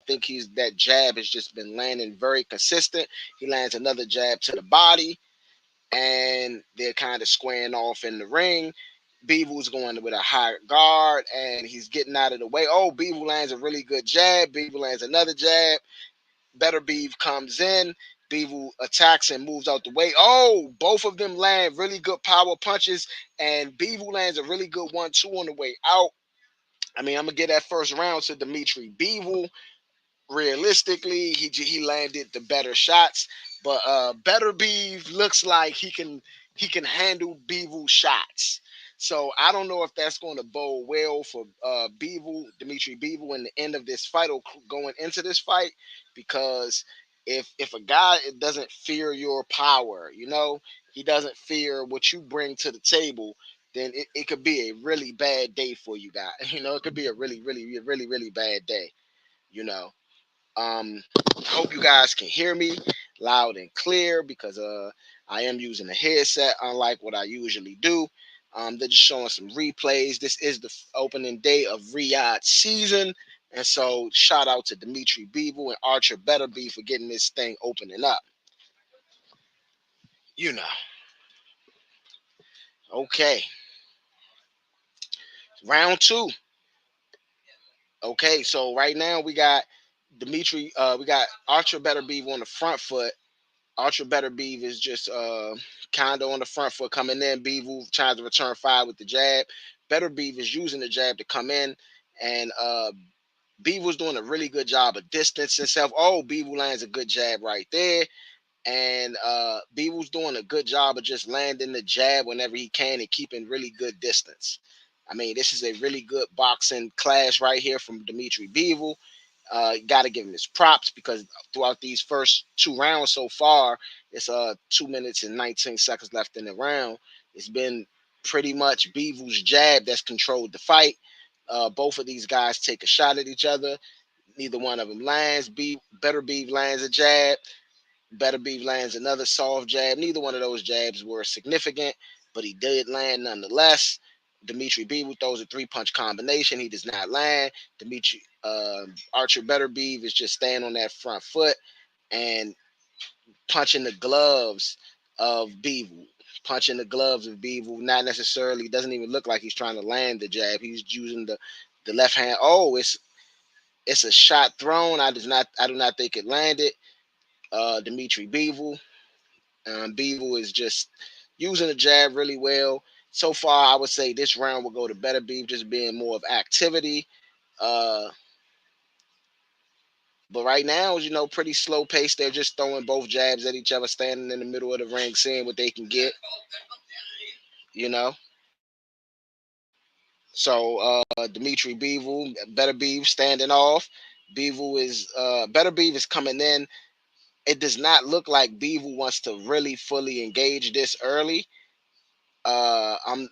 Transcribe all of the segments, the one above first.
think that jab has just been landing very consistent. He lands another jab to the body, and they're kind of squaring off in the ring. Bivol's going with a high guard, and he's getting out of the way. Oh, Bivol lands a really good jab. Bivol lands another jab. Beterbiev comes in. Bivol attacks and moves out the way. Oh, both of them land really good power punches, and Bivol lands a really good 1-2 on the way out. I mean, I'm gonna get that first round to Dmitry Bivol. Realistically, he landed the better shots, but Beterbiev looks like he can handle Bivol's shots. So I don't know if that's going to bode well for Dmitry Bivol, in the end of this fight or going into this fight, because if a guy doesn't fear your power, he doesn't fear what you bring to the table, then it could be a really bad day for you guys. It could be a really, really, really, really bad day. You know. Hope you guys can hear me loud and clear, because I am using a headset, unlike what I usually do. They're just showing some replays. This is the opening day of Riyadh season, and so shout out to Dmitry Bivol and Artur Beterbiev for getting this thing opening up. You know, okay. Round two. Okay, so right now we got we got Artur Beterbiev on the front foot. Artur Beterbiev is just kind of on the front foot coming in. Bivol trying to return fire with the jab. Beterbiev is using the jab to come in, and Bivol's doing a really good job of distancing himself. Oh, Bivol lands a good jab right there, and Bivol's doing a good job of just landing the jab whenever he can and keeping really good distance. I mean, this is a really good boxing clash right here from Dmitry Bivol. Got to give him his props, because throughout these first two rounds so far, it's 2 minutes and 19 seconds left in the round. It's been pretty much Bivol's jab that's controlled the fight. Both of these guys take a shot at each other. Neither one of them lands. Beterbiev lands a jab. Beterbiev lands another soft jab. Neither one of those jabs were significant, but he did land nonetheless. Dmitry Bivol throws a three-punch combination. He does not land. Artur Beterbiev is just staying on that front foot and punching the gloves of Bivol. Punching the gloves of Bivol. Not necessarily, doesn't even look like he's trying to land the jab. He's using the left hand. Oh, it's a shot thrown. I do not think it landed. Dmitry Bivol. Bivol is just using the jab really well. So far, I would say this round will go to Beterbiev, just being more of activity. Uh, but right now, pretty slow pace. They're just throwing both jabs at each other, standing in the middle of the ring, seeing what they can get. You know. So Dmitry Bivol, Beterbiev standing off. Beterbiev is coming in. It does not look like Bivol wants to really fully engage this early. I'm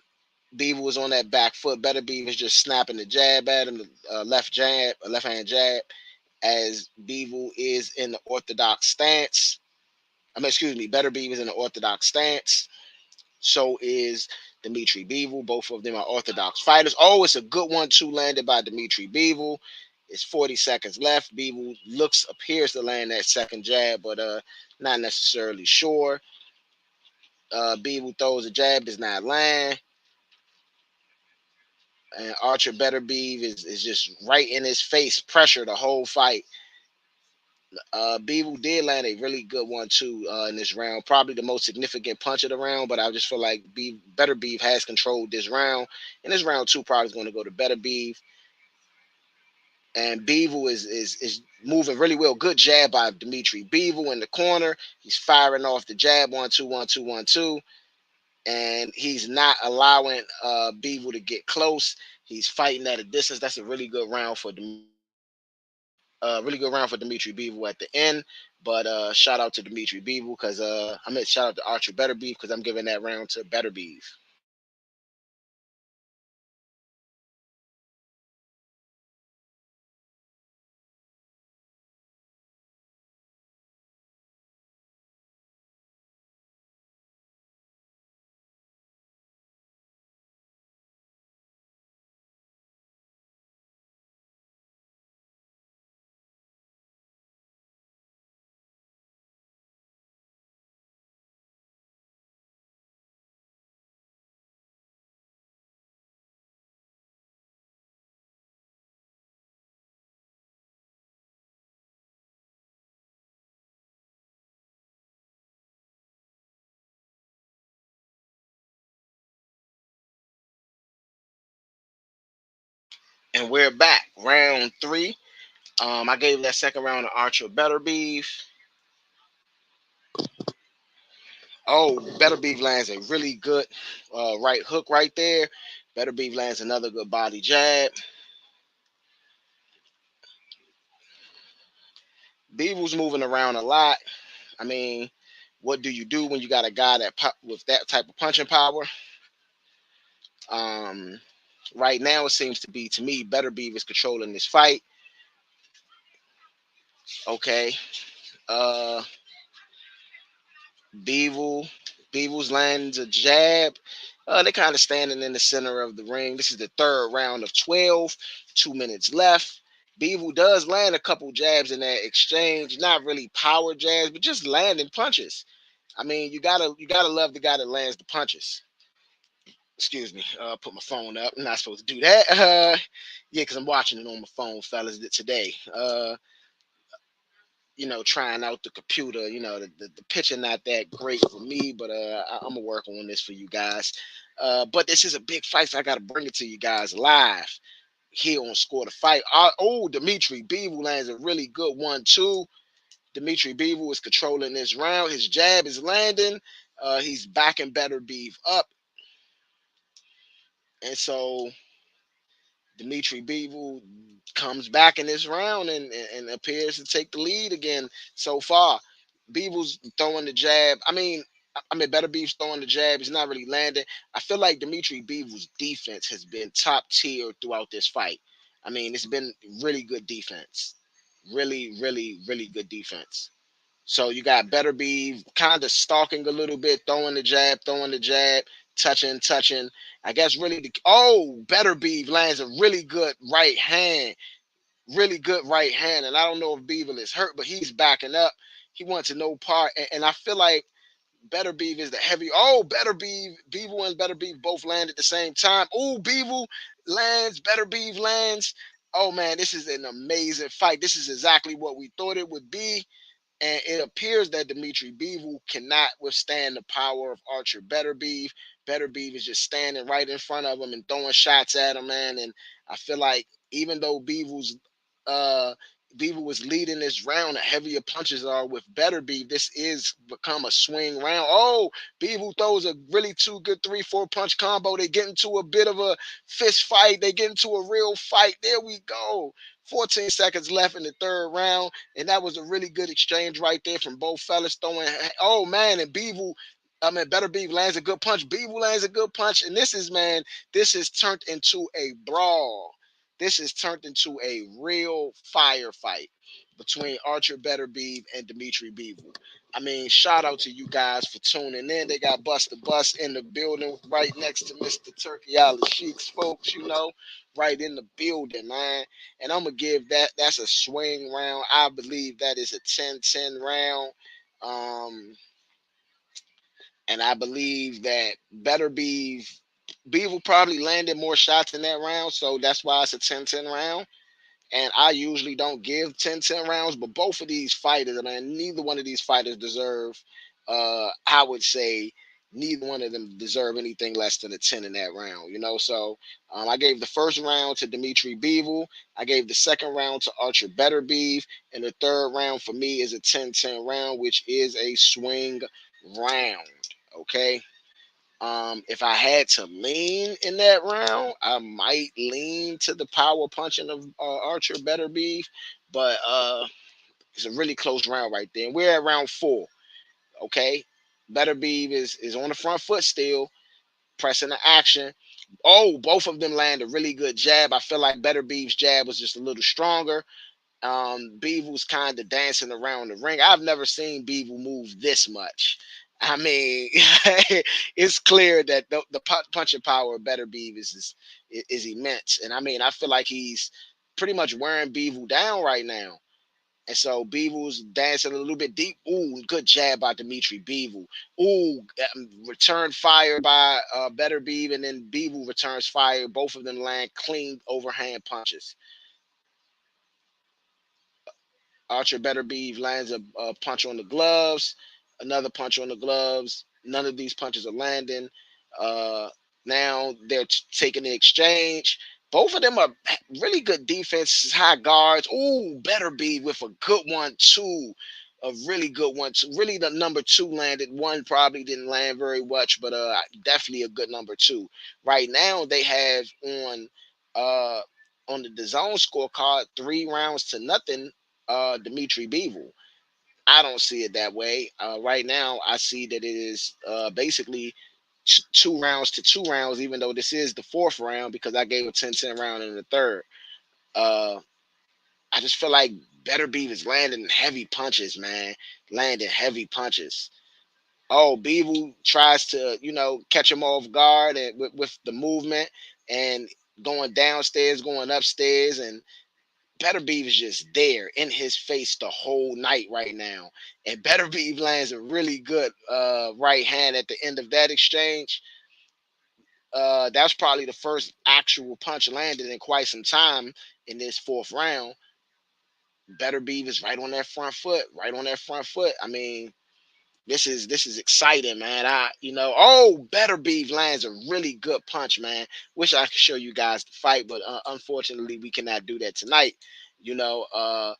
Bivol was on that back foot. Beterbiev is just snapping the jab at him, left hand jab, as Bivol is in the orthodox stance. Excuse me, Beterbiev is in the orthodox stance. So is Dmitry Bivol. Both of them are orthodox fighters. Oh, it's a good 1-2 landed by Dmitry Bivol. It's 40 seconds left. Bivol appears to land that second jab, but not necessarily sure. Bivol throws a jab, does not land. And Artur Beterbiev is just right in his face, pressure the whole fight. Bivol did land a really good 1-2 in this round, probably the most significant punch of the round. But I just feel like Beterbiev has controlled this round, and this round two probably is going to go to Beterbiev. And Bivol is moving really well. Good jab by Dmitry Bivol in the corner. He's firing off the jab 1-2, 1-2, 1-2. And he's not allowing Bivol to get close. He's fighting at a distance. That's a really good round for Dmitry Bivol at the end. But shout out to Dmitry Bivol, because shout out to Artur Beterbiev, because I'm giving that round to Beterbiev. And we're back. Round three. I gave that second round to Archer Beterbiev. Oh, Beterbiev lands a really good right hook right there. Beterbiev lands another good body jab. Bivol's moving around a lot. I mean, what do you do when you got a guy with that type of punching power? Um, right now, it seems to be, to me, Beterbiev is controlling this fight. Okay. Uh, Bivol. Bivol's lands a jab. They're kind of standing in the center of the ring. This is the third round of 12. 2 minutes left. Bivol does land a couple jabs in that exchange. Not really power jabs, but just landing punches. I mean, you gotta love the guy that lands the punches. Excuse me. Put my phone up. I'm not supposed to do that. Yeah, because I'm watching it on my phone, fellas, today. Trying out the computer. The picture not that great for me, but I'm gonna work on this for you guys. But this is a big fight, so I gotta bring it to you guys live here on Score the Fight. Dmitry Bivol lands a really good 1-2. Dmitry Bivol is controlling this round. His jab is landing. He's backing Beterbiev up, and so Dmitry Bivol comes back in this round and appears to take the lead again so far. Bivol's throwing the jab. I mean, Beterbiev's throwing the jab. He's not really landing. I feel like Dmitry Bivol's defense has been top tier throughout this fight. I mean, it's been really good defense. Really, really, really good defense. So you got Beterbiev kind of stalking a little bit, throwing the jab, touching. I guess really Beterbiev lands a really good right hand. And I don't know if Bivol is hurt, but he's backing up. He wants to no part. And I feel like Beterbiev is the heavy. Bivol and Beterbiev both land at the same time. Bivol lands, Beterbiev lands. Oh man, this is an amazing fight. This is exactly what we thought it would be. And it appears that Dmitry Bivol cannot withstand the power of Artur Beterbiev. Beterbiev is just standing right in front of him and throwing shots at him, man. And I feel like even though uh Bivol was leading this round, the heavier punches are with Beterbiev. This is become a swing round. Bivol throws a really two good 3-4 punch combo. They get into a bit of a fist fight. They get into a real fight. There we go. 14 seconds left in the third round. And that was a really good exchange right there from both fellas throwing. Oh man, and Beterbiev lands a good punch. Bivol lands a good punch. And this has turned into a brawl. This has turned into a real firefight between Artur Beterbiev and Dmitry Bivol. I mean, shout out to you guys for tuning in. They got Buster Bust in the building right next to Mr. Turkey Ali Sheiks, folks, right in the building, man. And I'm going to give that's a swing round. I believe that is a 10-10 round. And I believe that Beevil probably landed more shots in that round. So that's why it's a 10-10 round. And I usually don't give 10-10 rounds, but both of these fighters, man, neither one of these fighters deserve, I would say, neither one of them deserve anything less than a 10 in that round. So I gave the first round to Dmitry Bivol. I gave the second round to Artur Beterbiev. And the third round for me is a 10-10 round, which is a swing round. Okay. If I had to lean in that round, I might lean to the power punching of Archer Beterbiev, but it's a really close round right there. And we're at round 4. Okay, Beterbiev is on the front foot still, pressing the action. Both of them land a really good jab. I feel like Beterbiev's jab was just a little stronger. Bivol's kind of dancing around the ring. I've never seen Bivol move this much. I mean, it's clear that the punching power of Beterbiev is immense, and I mean, I feel like he's pretty much wearing Bivol down right now. And so Bivol's dancing a little bit deep. Good jab by Dmitry Bivol. Return fire by Beterbiev, and then Bivol returns fire. Both of them land clean overhand punches. Archer Beterbiev lands a punch on the gloves, another punch on the gloves. None of these punches are landing. Uh, Now they're taking the exchange. Both of them are really good defense, high guards. Ooh, better be with a good one too. A really good one too. Really, the number two landed. One probably didn't land very much, but definitely a good number two. Right now, they have uh on the zone scorecard 3 rounds to nothing. Dmitry Bivol. I don't see it that way. Right now, I see that it is basically 2 rounds to 2 rounds, even though this is the fourth round because I gave a 10-10 round in the third. Uh, I just feel like Better Beef is landing heavy punches, man. Landing heavy punches. Oh, Beaver tries to, catch him off guard and with the movement and going downstairs, going upstairs, and Better Beef is just there in his face the whole night right now. And Better Beef lands a really good right hand at the end of that exchange. That's probably the first actual punch landed in quite some time in this fourth round. Better Beef is right on that front foot, right on that front foot. I mean, this is exciting, man. Better Beef lands a really good punch, man. Wish I could show you guys the fight, but unfortunately, we cannot do that tonight. You know,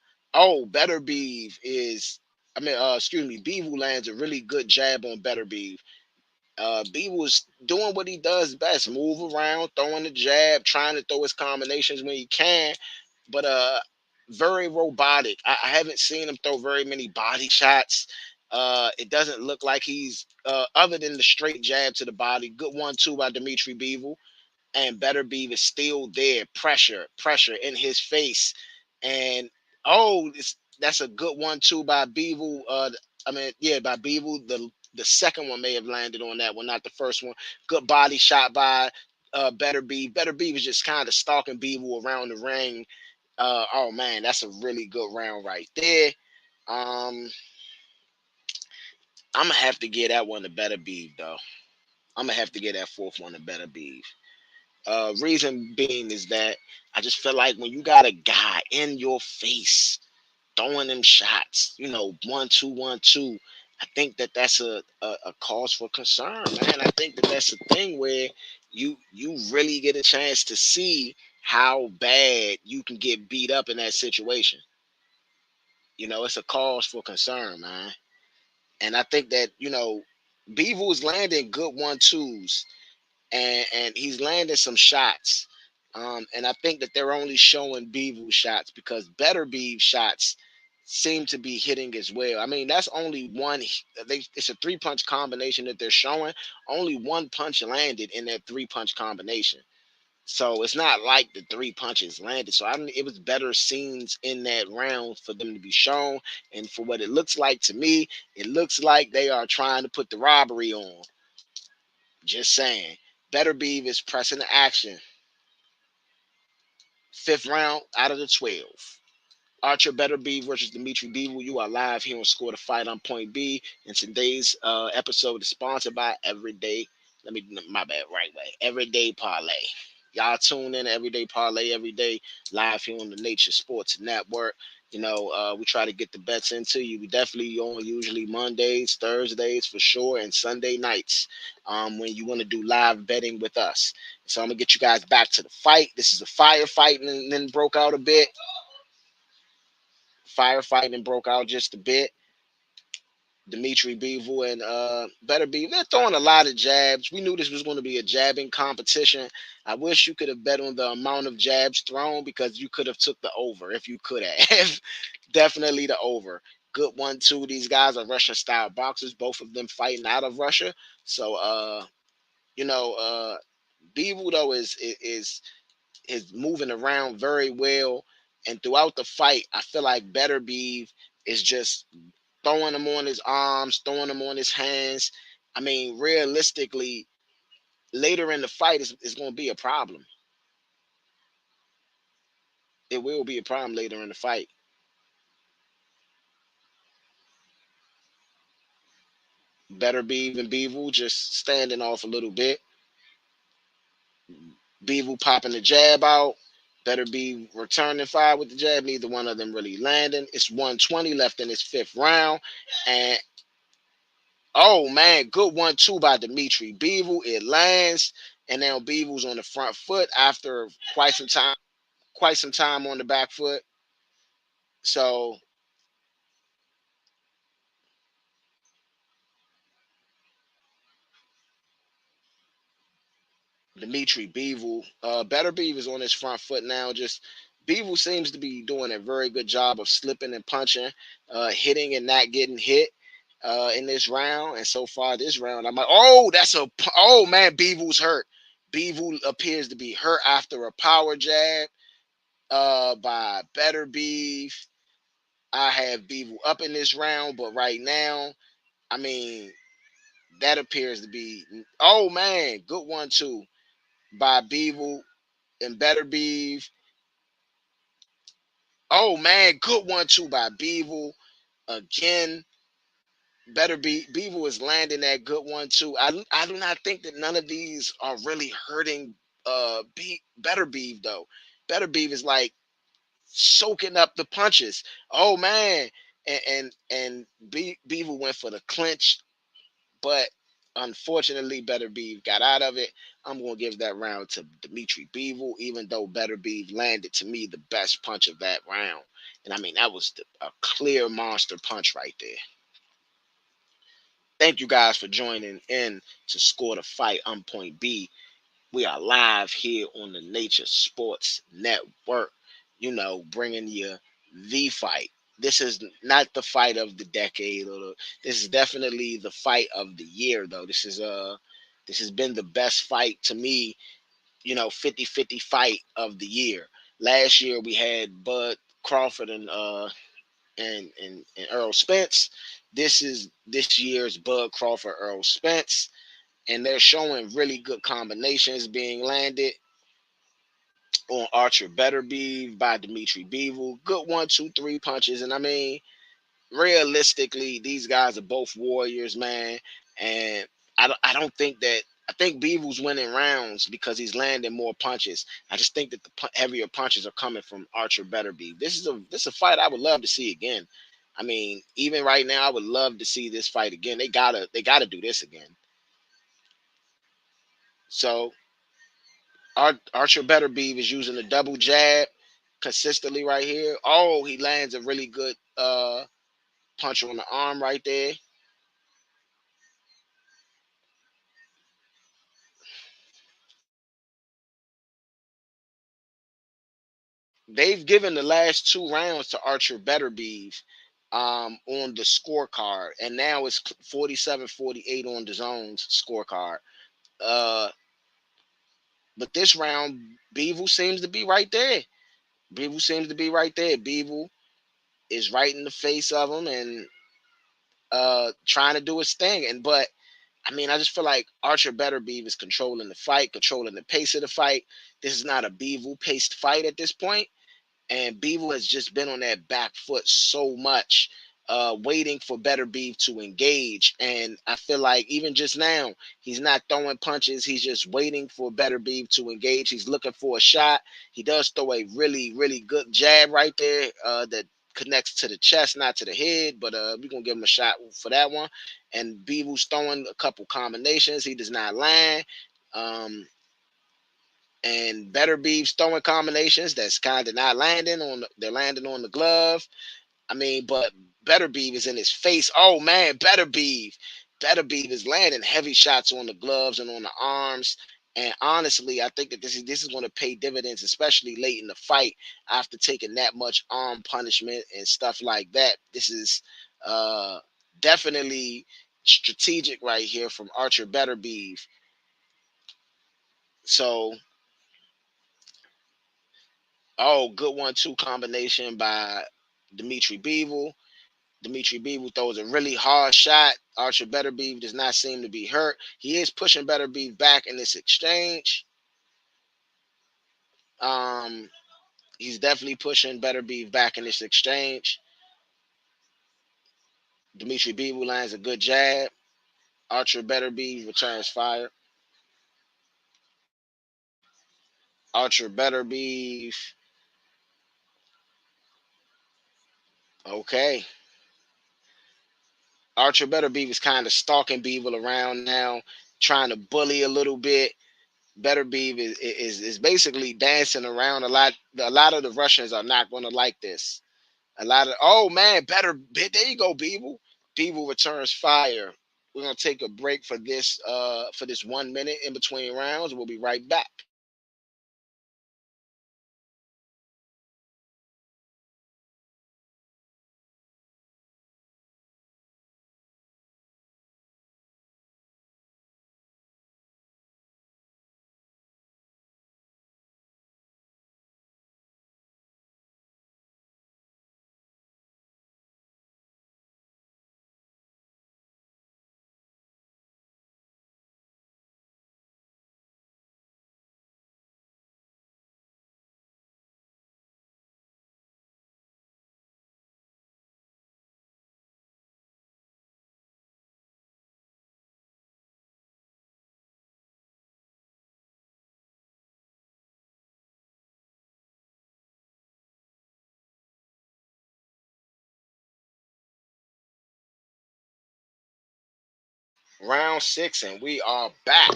Better Beef is, excuse me, Beaver lands a really good jab on Better Beef. B was doing what he does best, move around, throwing the jab, trying to throw his combinations when he can, but very robotic. I haven't seen him throw very many body shots. It doesn't look like he's other than the straight jab to the body. Good 1-2 by Dmitry Bivol, and Better Beef is still there. Pressure in his face. And that's a good 1-2 by Bevel. By Bevel. The second one may have landed on that one, not the first one. Good body shot by Better Beef. Better Beef is just kind of stalking Bevel around the ring. Oh man, that's a really good round right there. Um, I'm gonna have to get that one to Better Beef though. I'm gonna have to get that fourth one to Better Beef. Reason being is that I just feel like when you got a guy in your face throwing them shots, 1-2, 1-2, I think that that's a cause for concern, man. I think that that's a thing where you really get a chance to see how bad you can get beat up in that situation. It's a cause for concern, man. And I think that, Beaver's landing good 1-2s and he's landing some shots. And I think that they're only showing Beaver shots because Better Beef shots seem to be hitting as well. I mean, that's only one. It's a three-punch combination that they're showing. Only one punch landed in that three-punch combination. So it's not like the three punches landed. So it was better scenes in that round for them to be shown. And for what it looks like to me, it looks like they are trying to put the robbery on. Just saying. Better Beef is pressing the action. Fifth round out of the 12. Archer Better Be versus Dmitry Bivol. You are live here on Score the Fight on Point B. And today's episode is sponsored by Everyday. My bad, right way. Everyday Parlay. Y'all tune in to Everyday Parlay every day, live here on the Nature Sports Network. We try to get the bets into you. We definitely on usually Mondays, Thursdays for sure, and Sunday nights when you want to do live betting with us. So I'm going to get you guys back to the fight. This is a firefight and then broke out a bit. Firefighting broke out just a bit. Dmitry Bivol and Better Be. They're throwing a lot of jabs. We knew this was going to be a jabbing competition. I wish you could have bet on the amount of jabs thrown because you could have took the over if you could have. Definitely the over. Good 1-2. These guys are Russian style boxers, both of them fighting out of Russia. So Bivol though is moving around very well. And throughout the fight, I feel like Better Beef is just throwing him on his arms, throwing him on his hands. I mean, realistically, later in the fight, it's going to be a problem. It will be a problem later in the fight. Better Beef and Bivol just standing off a little bit. Bivol popping the jab out. Better Be returning fire with the jab. Neither one of them really landing. It's 120 left in this fifth round. And oh man, good 1-2 by Dmitry Bivol. It lands. and now Bivol's on the front foot after quite some time on the back foot. So Dmitry Bivol, Beterbiev is on his front foot now. Just Bivol seems to be doing a very good job of slipping and punching, hitting and not getting hit in this round. And so far this round, I'm like, oh, oh man, Bivol's hurt. Bivol appears to be hurt after a power jab by Beterbiev. I have Bivol up in this round, but right now, I mean, that appears to be, oh man, good one too by Bivol and Beterbiev. Oh man, good one too by Bivol. Again, Bivol is landing that good one too. I do not think that none of these are really hurting Beterbiev though. Beterbiev is like soaking up the punches. Oh man. And Bivol went for the clinch, but unfortunately, Beterbiev got out of it. I'm going to give that round to Dmitry Bivol, even though Beterbiev landed to me the best punch of that round. And I mean, that was a clear monster punch right there. Thank you guys for joining in to Score the Fight. I'm Point B. We are live here on the Nature Sports Network, bringing you the fight. This is not the fight of the decade, this is definitely the fight of the year, though. This has been the best fight to me, 50-50 fight of the year. Last year we had Bud Crawford and Earl Spence. This is this year's Bud Crawford Earl Spence, and they're showing really good combinations being landed on Artur Beterbiev by Dmitry Bivol. Good 1, 2, 3 punches. And I mean, realistically, these guys are both warriors, man. And I don't think that. I think Bivol's winning rounds because he's landing more punches. I just think that the heavier punches are coming from Artur Beterbiev. This is a fight I would love to see again. I mean, even right now, I would love to see this fight again. They gotta do this again. So Archer Beterbiev is using a double jab consistently right here. Oh, he lands a really good punch on the arm right there. They've given the last 2 rounds to Archer Beterbiev on the scorecard, and now it's 47-48 on the zone's scorecard. Uh, but this round, Bivol seems to be right there. Bivol seems to be right there. Bivol is right in the face of him and trying to do his thing. But I mean, I just feel like Archer Beterbiev is controlling the fight, controlling the pace of the fight. This is not a Bivol paced fight at this point. And Bivol has just been on that back foot so much, waiting for Beterbiev to engage. And I feel like even just now, he's not throwing punches. He's just waiting for Beterbiev to engage. He's looking for a shot. He does throw a really, really good jab right there that connects to the chest, not to the head. But we're going to give him a shot for that one. And Bivol's throwing a couple combinations. He does not land. And Beterbiev's throwing combinations that's kind of not landing on. They're landing on the glove. I mean, but Beterbiev is in his face. Oh man, Beterbiev is landing heavy shots on the gloves and on the arms. And honestly, I think that this is going to pay dividends, especially late in the fight after taking that much arm punishment and stuff like that. This is uh, definitely strategic right here from Archer Beterbiev. So, oh, good 1-2 combination by Dmitry Bivol. Dmitry Bivol throws a really hard shot. Archer Beterbiev does not seem to be hurt. He is pushing Beterbiev back in this exchange. Um, he's definitely pushing Beterbiev back in this exchange. Dmitry Bivol lands a good jab. Archer Beterbiev returns fire. Archer Beterbiev. Okay. Archer Beterbiev is kind of stalking Bivol around now, trying to bully a little bit. Beterbiev is basically dancing around a lot. A lot of the Russians are not going to like this. A lot of oh man, there you go, Bivol. Bivol returns fire. We're gonna take a break for this 1 minute in between rounds. We'll be right back. Round six, and we are back.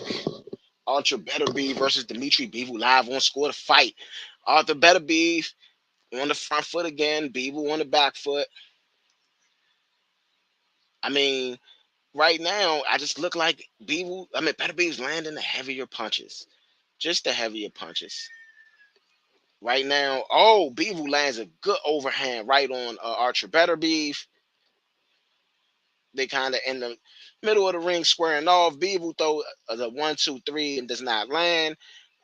Artur Beterbiev versus Dmitry Bivol live on Score to Fight. Artur Beterbiev on the front foot again. Bivol on the back foot. I mean, right now, I just look like Beterbiev's landing the heavier punches. Just the heavier punches. Right now, oh, Bivol lands a good overhand right on Artur Beterbiev. They kind of in the middle of the ring squaring off. Bivol throw the 1, 2, 3 and does not land.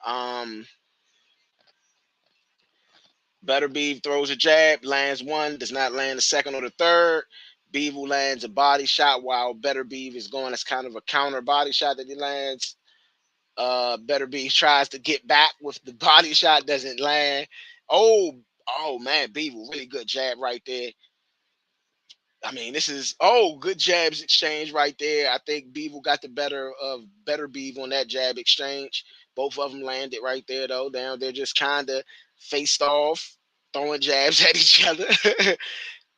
Um, Beterbiev throws a jab, lands one, does not land the second or the third. Bivol lands a body shot while Beterbiev is going as kind of a counter body shot that he lands. Beterbiev tries to get back with the body shot, doesn't land. Oh man, Bivol really good jab right there. I mean, this is good jabs exchange right there. I think Bivol got the better of Beterbiev on that jab exchange. Both of them landed right there though. Down they're just kind of faced off, throwing jabs at each other.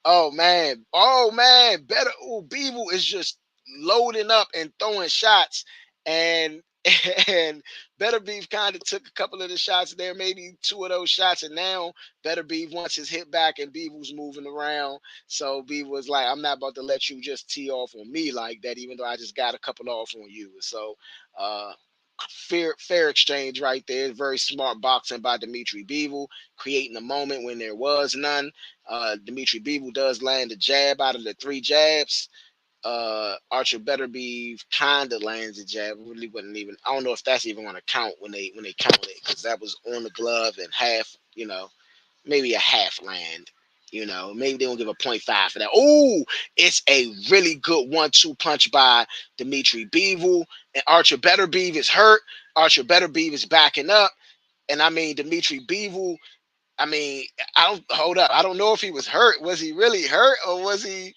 Oh man, Bivol is just loading up and throwing shots, and and Better Beef kind of took a couple of the shots there, maybe two of those shots, and now Better Beef wants his hit back, and Beevil's moving around. So Beaver was like, "I'm not about to let you just tee off on me like that, even though I just got a couple off on you." So. Fair exchange right there. Very smart boxing by Dmitry Bivol, creating a moment when there was none. Dmitry Bivol does land a jab out of the three jabs. Archer Beterbiev kind of lands a jab. Really wouldn't even. I don't know if that's even going to count when they count it because that was on the glove and half. Maybe a half land. Maybe they don't give a 0.5 for that. Oh, it's a really good 1-2 punch by Dmitry Bivol. And Archer Beterbiev is hurt. Archer Beterbiev is backing up. And I mean, Dmitry Bivol, I mean, I don't hold up. I don't know if he was hurt. Was he really hurt or was he?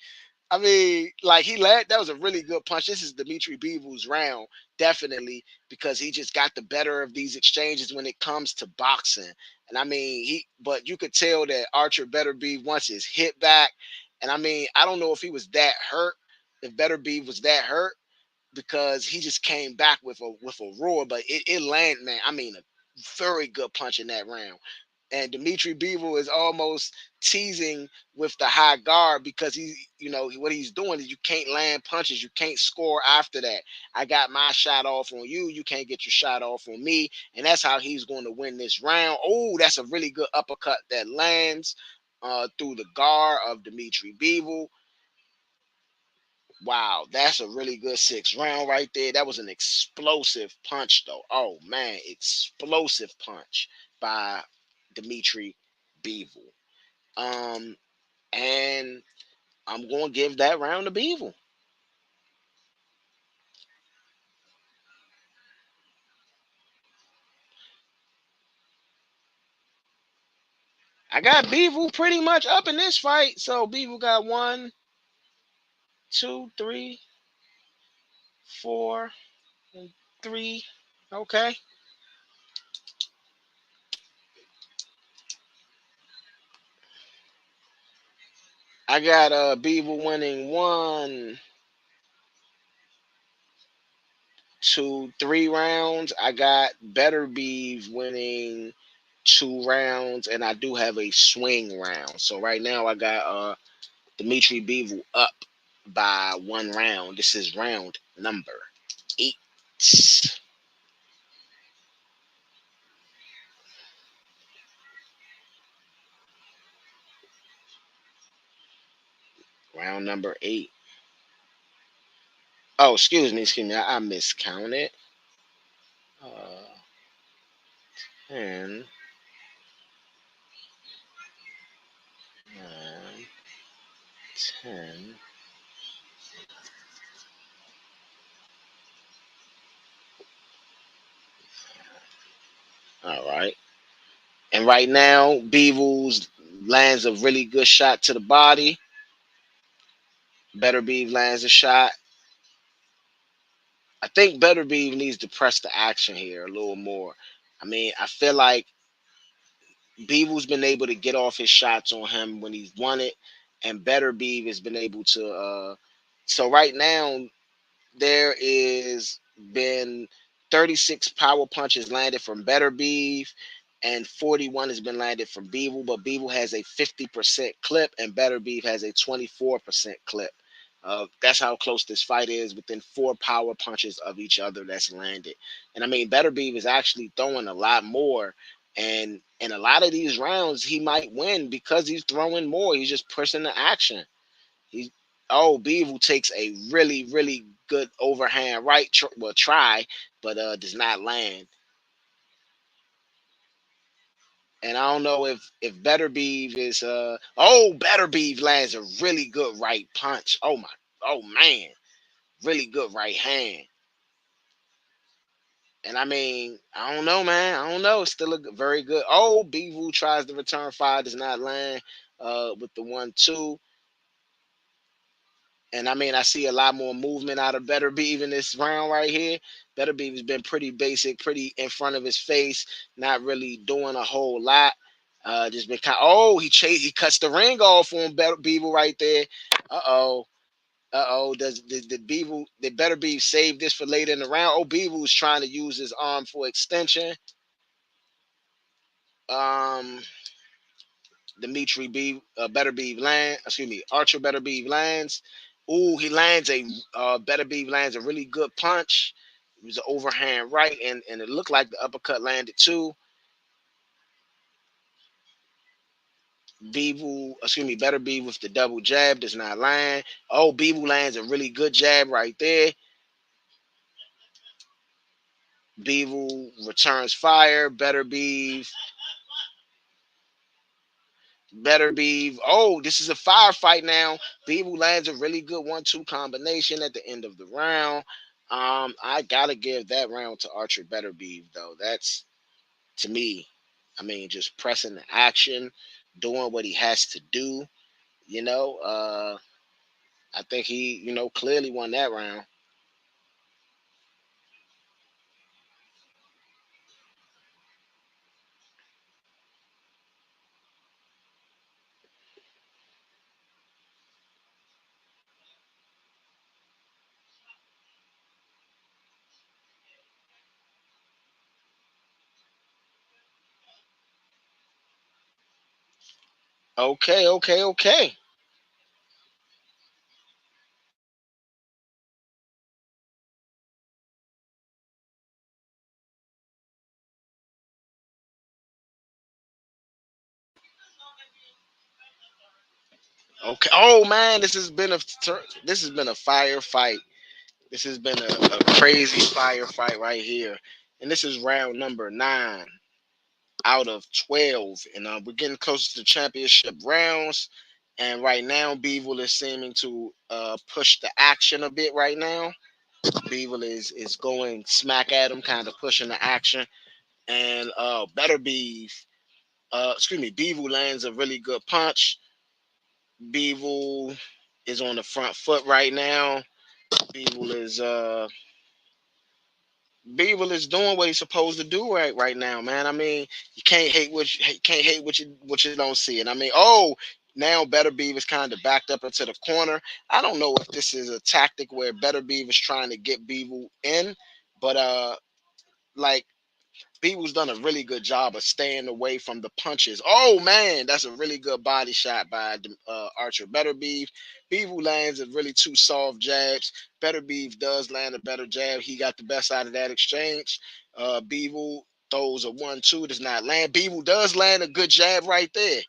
I mean, like that was a really good punch. This is Dmitry Bivol's round, definitely, because he just got the better of these exchanges when it comes to boxing. And I mean, but you could tell that Archer Beterbiev wants his hit back. And I mean, I don't know if he was that hurt, if Beterbiev was that hurt, because he just came back with a roar, but it landed, man. I mean, a very good punch in that round. And Dmitry Bivol is almost teasing with the high guard because what he's doing is you can't land punches, you can't score after that. I got my shot off on you, you can't get your shot off on me, and that's how he's going to win this round. Oh, that's a really good uppercut that lands through the guard of Dmitry Bivol. Wow, that's a really good 6th round right there. That was an explosive punch, though. Oh man, explosive punch by Dmitry Bivol. Um, and I'm gonna give that round to Bivol. I got Bivol pretty much up in this fight. So Bivol got 1, 2, 3, 4, and 3. Okay. I got Bivol winning 1, 2, 3 rounds. I got Beterbiev winning 2 rounds, and I do have a swing round. So right now I got Dmitry Bivol up by 1 round. This is round number 8. Round number 8. Oh, excuse me. I miscounted. 10, 9, 10. All right. And right now, Beavles lands a really good shot to the body. Beterbiev lands a shot. I think Beterbiev needs to press the action here a little more. I mean, I feel like Beaver's been able to get off his shots on him when he's won it, and Beterbiev has been able to. So right now, there is been 36 power punches landed from Beterbiev, and 41 has been landed from Bivol, but Bivol has a 50% clip and Beterbiev has a 24% clip. That's how close this fight is, within 4 power punches of each other that's landed. And I mean, Beterbiev is actually throwing a lot more, and in a lot of these rounds, he might win because he's throwing more. He's just pushing the action. He Beaver takes a really, really good overhand right. Try, but does not land. And I don't know if Beterbiev is Beterbiev lands a really good right punch. Oh man, really good right hand. And I mean, I don't know, man. I don't know. It's still a very good. Oh, Beaver tries to return fire, does not land with the 1-2. And I mean, I see a lot more movement out of Beterbiev in this round right here. Beterbiev has been pretty basic, pretty in front of his face, not really doing a whole lot. Just been kind. He cuts the ring off on Beaver right there. Did Beterbiev save this for later in the round? Oh, Beaver was trying to use his arm for extension. Um, Beterbiev land. Excuse me, Archer Beterbiev lands. Ooh, he lands a Beterbiev lands a really good punch. It was an overhand right, and it looked like the uppercut landed too. Beterbiev with the double jab does not land. Oh, Bivol lands a really good jab right there. Bivol returns fire. Beterbiev. Oh, this is a firefight now. Bivol lands a really good 1-2 combination at the end of the round. I gotta give that round to Archer Beterbiev though. That's, to me, I mean, just pressing the action, doing what he has to do. You know, I think he, clearly won that round. Okay, okay, okay. Okay. Oh man, this has been a firefight. This has been a crazy firefight right here, and this is round number 9 out of 12, and we're getting closer to championship rounds. And right now, Bivol is seeming to push the action a bit. Right now, Bivol is going smack at him, kind of pushing the action, and Bivol lands a really good punch. Bivol is on the front foot right now. Bivol is uh Beaver is doing what he's supposed to do right now, man. I mean, you can't hate what you don't see. And I mean, now Better is kind of backed up into the corner. I don't know if this is a tactic where Better is trying to get Beaver in, But like Beebles done a really good job of staying away from the punches. Oh man, that's a really good body shot by Archer. Beterbiev. Beevil lands a really two soft jabs. Beterbiev does land a better jab. He got the best out of that exchange. Beevil throws a 1-2, does not land. Beevil does land a good jab right there.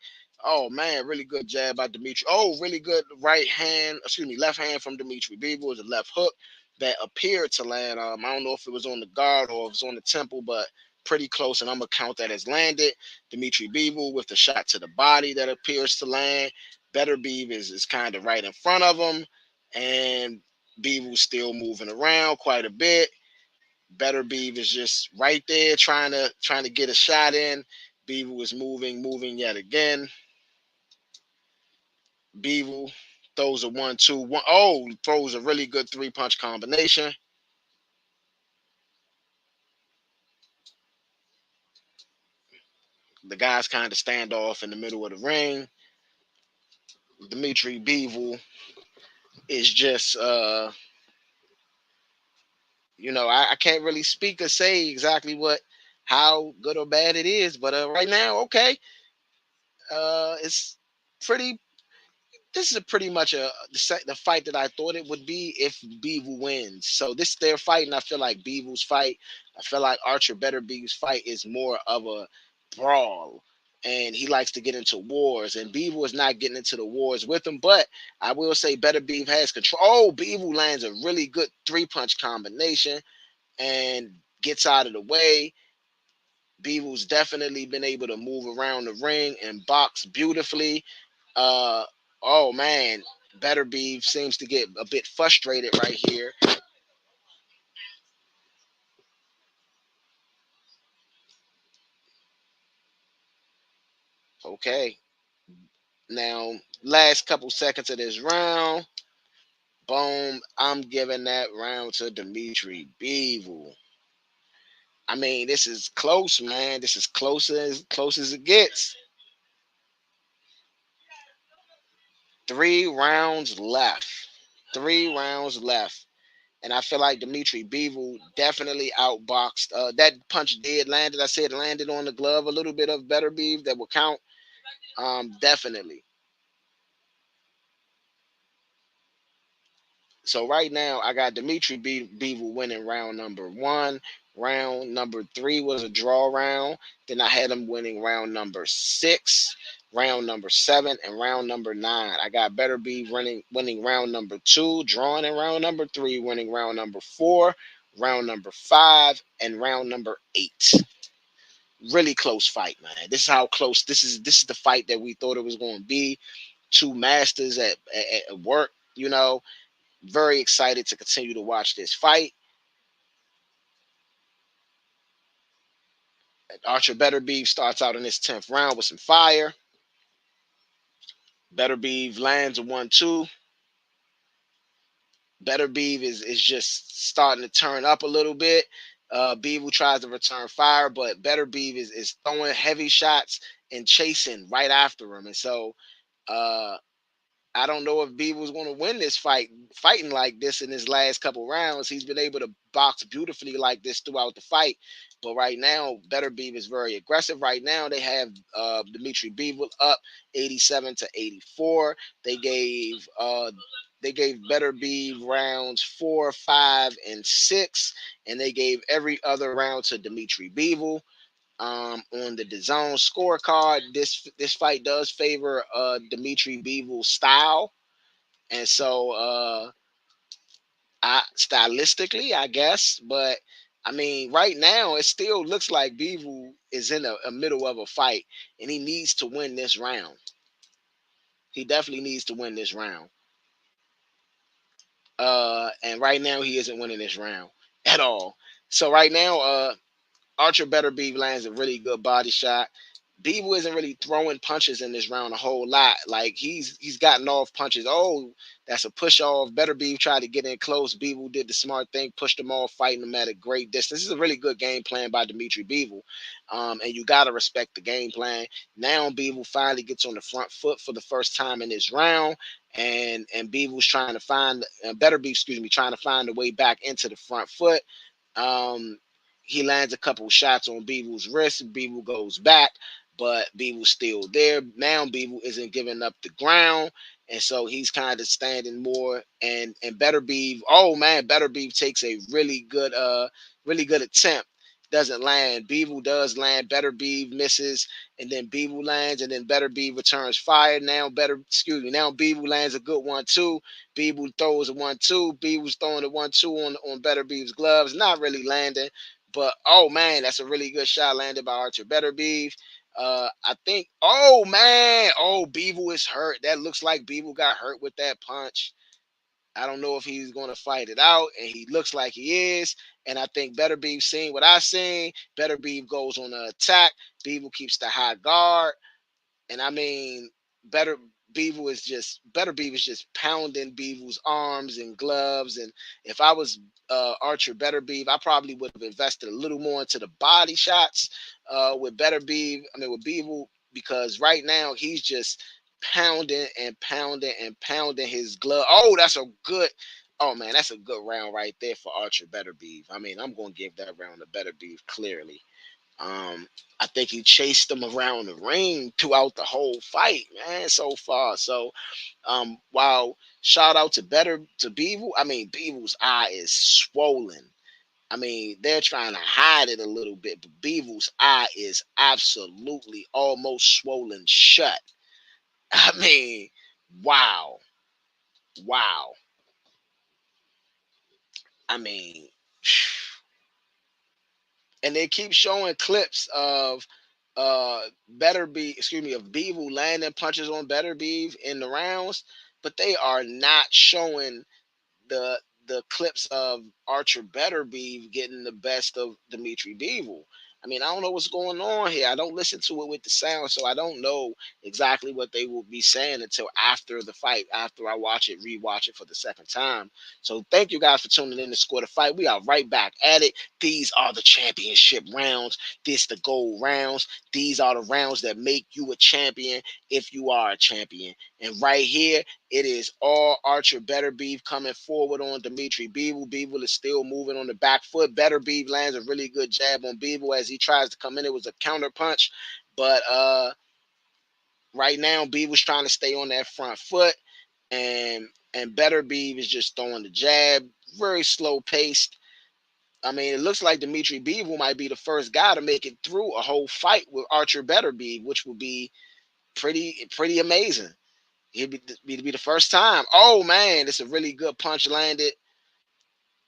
Oh man, really good jab by Dmitry. Oh, really good left hand from Dmitry. Beevil is a left hook that appeared to land. I don't know if it was on the guard or if it was on the temple, but pretty close, and I'm gonna count that as landed. Dmitry Bivol with a shot to the body that appears to land. Beterbiev is kind of right in front of him, and Bivol still moving around quite a bit. Beterbiev is just right there trying to get a shot in. Bivol is moving yet again. Bivol throws a 1-2. Throws a really good three-punch combination. The guys kind of stand off in the middle of the ring. Dmitry Bivol is just I can't really speak or say exactly how good or bad it is, but right now, okay, it's pretty. This is pretty much the fight that I thought it would be if Bivol wins. So this their fight, and I feel like Bivol's fight. I feel like Archer Beterbiev's fight is more of a brawl, and he likes to get into wars. And Bivol is not getting into the wars with him. But I will say Beterbiev has control. Oh, Bivol lands a really good three-punch combination and gets out of the way. Bivol's definitely been able to move around the ring and box beautifully. Uh, oh man, Beterbiev seems to get a bit frustrated right here. Okay, now last couple seconds of this round, boom, I'm giving that round to Dmitry Bivol. I mean, this is close, man. This is close as it gets. 3 rounds left. 3 rounds left. And I feel like Dmitry Bivol definitely outboxed. That punch did landed. I said landed on the glove a little bit of Beterbiev that will count. Definitely. So right now I got Dmitry Bivol winning round number 1. Round number 3 was a draw round. Then I had him winning round number 6, round number 7, and round number 9. I got Beterbiev winning round number 2, drawing in round number 3, winning round number 4, round number 5, and round number 8. Really close fight, man. This is how close this is the fight that we thought it was going to be. Two masters at work, very excited to continue to watch this fight. Archer Beterbiev starts out in this 10th round with some fire. Beterbiev lands a 1-2. Beterbiev is just starting to turn up a little bit. Bivol tries to return fire, but Beterbiev is throwing heavy shots and chasing right after him. And so uh, I don't know if Beaver's going to win this fighting like this in his last couple rounds. He's been able to box beautifully like this throughout the fight. But right now, Better Beaver is very aggressive. Right now, they have Dmitry Bivol up 87 to 84. They gave Better Beaver rounds 4, 5, and 6, and they gave every other round to Dmitry Bivol. On the DAZN scorecard, this fight does favor Dmitry Bivol's style, and so stylistically, I guess. But I mean, right now, it still looks like Bivol is in a middle of a fight, and he needs to win this round. He definitely needs to win this round. And right now, he isn't winning this round at all. So right now, Archer Beterbiev lands a really good body shot. Bivol isn't really throwing punches in this round a whole lot. Like he's gotten off punches. Oh, that's a push off. Beterbiev tried to get in close. Bivol did the smart thing, pushed them off, fighting them at a great distance. This is a really good game plan by Dmitry Bivol. And you gotta respect the game plan. Now Bivol finally gets on the front foot for the first time in this round. And Bivol's trying to find Beterbiev, trying to find a way back into the front foot. Um, he lands a couple shots on Bivol's wrist. Bivol goes back, but Bivol's still there. Now Bivol isn't giving up the ground, and so he's kind of standing more. And Beterbiev, oh man, Beterbiev takes a really good attempt. Doesn't land. Bivol does land. Beterbiev misses, and then Bivol lands, and then Beterbiev returns fire. Now Bivol lands a good one too. Bivol throws a 1-2. Bivol's throwing a 1-2 on Beterbiev's gloves, not really landing. But oh man, that's a really good shot landed by Artur Beterbiev. I think. Oh man, oh Bivol is hurt. That looks like Bivol got hurt with that punch. I don't know if he's going to fight it out, and he looks like he is. And I think Beterbiev seen what I seen. Beterbiev goes on the attack. Bivol keeps the high guard. And I mean, better Beterbiev is just pounding Beevil's arms and gloves. And if I was Archer Beterbiev, I probably would have invested a little more into the body shots with with Beevil, because right now he's just pounding and pounding and pounding his glove. Oh, that's a good. Oh man, that's a good round right there for Archer Beterbiev. I mean, I'm gonna give that round to Beterbiev clearly. Um, I think he chased them around the ring throughout the whole fight, man, so far. So, while shout out to Beevil, I mean, Beevil's eye is swollen. I mean, they're trying to hide it a little bit, but Beevil's eye is absolutely almost swollen shut. I mean, wow, wow. I mean, and they keep showing clips of of Beevil landing punches on Beterbiev in the rounds, but they are not showing the clips of Archer Beterbiev getting the best of Dmitry Bivol. I mean, I don't know what's going on here. I don't listen to it with the sound, so I don't know exactly what they will be saying until after the fight, after I rewatch it for the second time. So thank you guys for tuning in to Score the Fight. We are right back at it. These are the championship rounds. This the gold rounds. These are the rounds that make you a champion if you are a champion. And right here, it is all Archer Beterbiev coming forward on Dmitry Bivol. Bivol is still moving on the back foot. Beterbiev lands a really good jab on Bivol as he tries to come in. It was a counter punch, but right now Bivol's trying to stay on that front foot, and Beterbiev is just throwing the jab, very slow paced. I mean, it looks like Dmitry Bivol might be the first guy to make it through a whole fight with Archer Beterbiev, which would be pretty amazing. He'd be the first time. Oh man, it's a really good punch landed.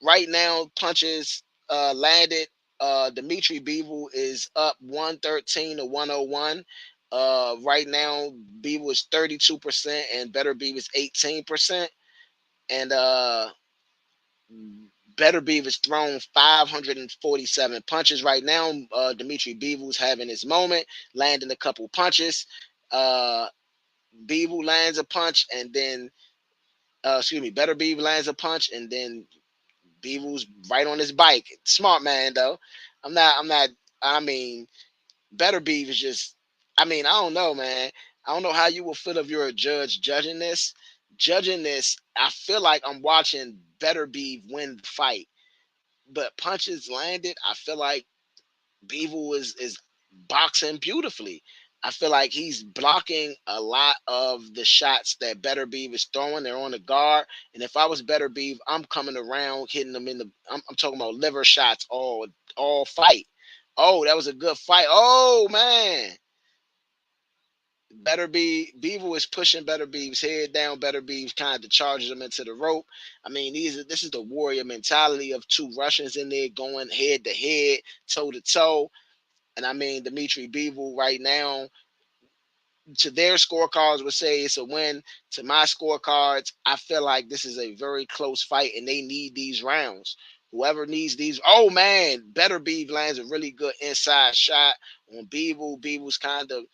Right now, punches landed. Dmitry Bivol is up 113 to 101. Right now, Bivol is 32% and Beterbiev is 18%. And Beterbiev has thrown 547 punches right now. Dmitry Bivol's having his moment, landing a couple punches. Uh, Bivol lands a punch, and then Beterbiev lands a punch, and then Bivol's right on his bike. Smart man though. I'm not. I mean, Beterbiev is just. I mean, I don't know, man. I don't know how you will feel if you're a judge judging this. Judging this, I feel like I'm watching Beterbiev win the fight, but punches landed. I feel like Bivol is boxing beautifully. I feel like he's blocking a lot of the shots that Beterbiev is throwing. They're on the guard, and if I was Beterbiev, I'm coming around hitting them in the. I'm talking about liver shots all fight. Oh, that was a good fight. Oh man, Bivol is pushing Beterbiev's head down. Beterbieve kind of charges him into the rope. I mean, this is the warrior mentality of two Russians in there going head to head, toe to toe. And I mean, Dmitry Bivol right now, to their scorecards would say it's a win. To my scorecards, I feel like this is a very close fight and they need these rounds. Whoever needs these, oh man, Beterbiev lands a really good inside shot on Bivol. Bivol's kind of,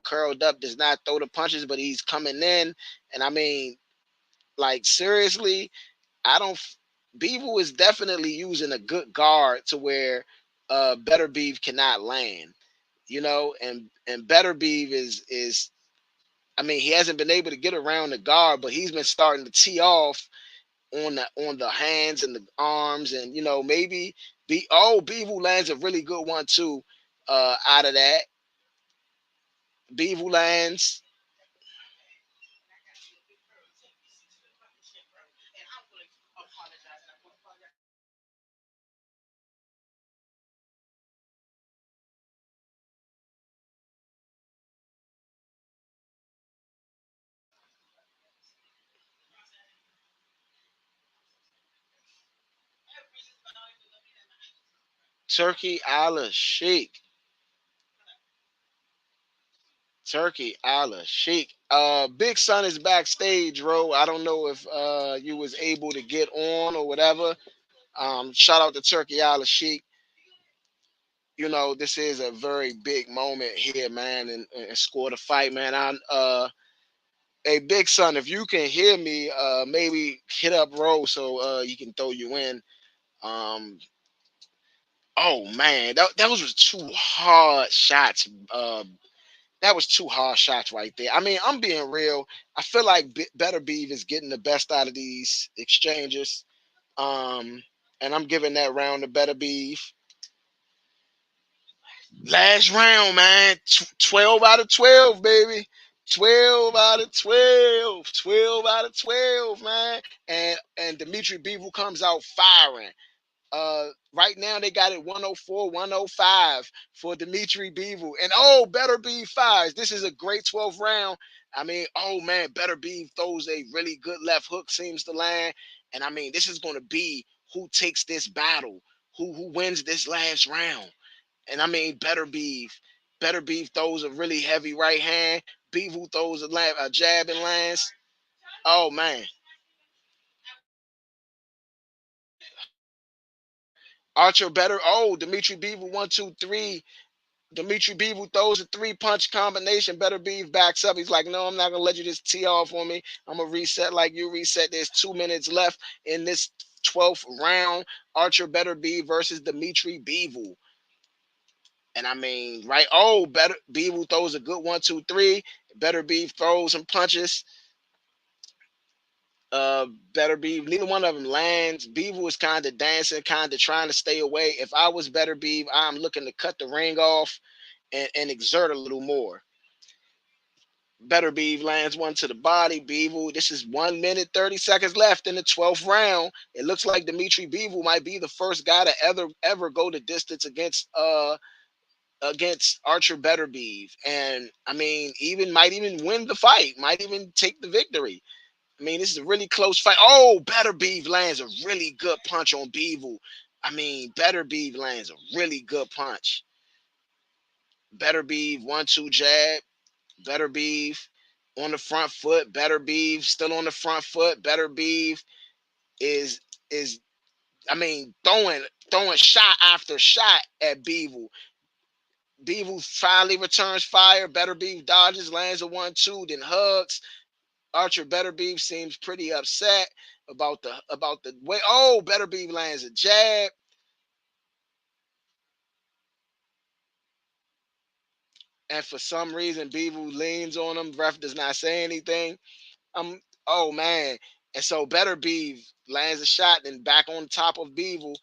curled up, does not throw the punches, but he's coming in. And I mean, like seriously, I don't. Bivol is definitely using a good guard to where Beterbiev cannot land, and Beterbiev is I mean, he hasn't been able to get around the guard, but he's been starting to tee off on the hands and the arms, and maybe Bivol lands a really good one too. Out of that, Bivol lands Turkey Ala Sheik. Turkey Ala Sheik. Big Son is backstage, bro. I don't know if you was able to get on or whatever. Shout out to Turkey Ala Sheik. This is a very big moment here, man, and score the fight, man. Hey, Big Son, if you can hear me, maybe hit up Roll so he can throw you in. Um, oh man, those was two hard shots. That was two hard shots right there. I mean, I'm being real. I feel like Better Beef is getting the best out of these exchanges. Um, and I'm giving that round to Better Beef. Last round, man. 12 out of 12, baby. 12 out of 12. 12 out of 12, man. And Dmitry Bivol comes out firing. Right now they got it 104, 105 for Dmitry Bivol. And Better Beef fires. This is a great 12th round. I mean, man, Better Beef throws a really good left hook, seems to land. And I mean, this is gonna be who takes this battle, who wins this last round. And I mean, Better Beef throws a really heavy right hand. Bivol throws a jab and lands. Oh man. Archer better. Dmitry Bivol 1, 2, 3. Dmitry Bivol throws a three-punch combination. Better Beef backs up. He's like, no, I'm not gonna let you just tee off on me. I'm gonna reset like you reset. There's 2 minutes left in this 12th round. Archer Better Beef versus Dmitry Bivol. And I mean, right? Better Bivol throws a good 1, 2, 3. Better Beef throws some punches. Better Beef, neither one of them lands. Bivol is kind of dancing, kind of trying to stay away. If I was Better Beef, I'm looking to cut the ring off and exert a little more. Better Beef lands one to the body. Bivol, this is 1 minute, 30 seconds left in the 12th round. It looks like Dmitry Bivol might be the first guy to ever go the distance against Archer Better Beef. And I mean, might even win the fight, might even take the victory. I mean, this is a really close fight. Better Beef lands a really good punch on Bivol. I mean, Better Beef lands a really good punch. Better Beef 1, 2 jab. Better Beef on the front foot. Better Beef still on the front foot. Better Beef is I mean throwing shot after shot at Bivol. Bivol finally returns fire. Better Beef dodges, lands a 1, 2, then hugs. Archer Better Beef seems pretty upset about the way. Better Beef lands a jab. And for some reason, Bivol leans on him. Ref does not say anything. Oh man. And so Better Beef lands a shot, then back on top of Bivol.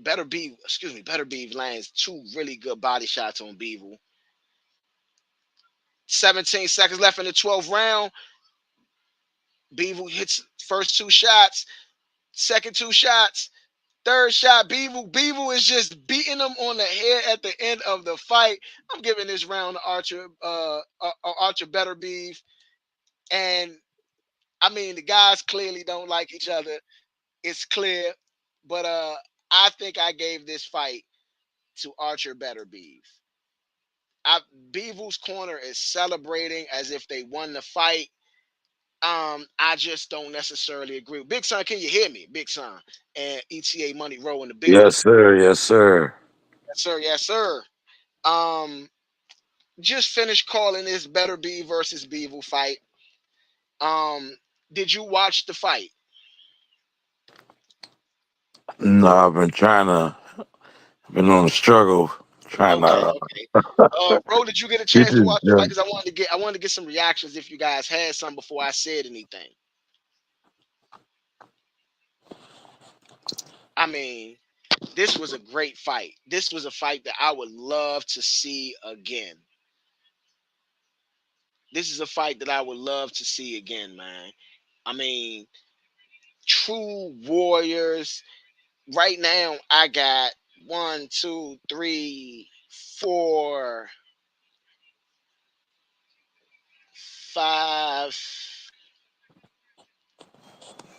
Better Beef lands two really good body shots on Bivol. 17 seconds left in the 12th round. Bivol hits first two shots, second two shots, third shot. Bivol is just beating him on the head at the end of the fight. I'm giving this round to Archer Better Beef. And I mean, the guys clearly don't like each other. It's clear. But I think I gave this fight to Archer Better Beef. Bivol's corner is celebrating as if they won the fight. I just don't necessarily agree. Big Son, can you hear me? Big Son and ETA Money Row in the building. Yes, sir. Yes, sir. Yes, sir. Yes, sir. Um, just finished calling this Better Beef versus Bivol fight. Um, did you watch the fight? No, I've been on a struggle, trying Okay, to okay. Bro, did you get a get chance to this watch the fight? done. Because I wanted to get some reactions if you guys had some before I said anything. I mean, this was a great fight. This was a fight that I would love to see again. This is a fight that I would love to see again, man. I mean, true warriors. Right now, I got one, two, three, four, five,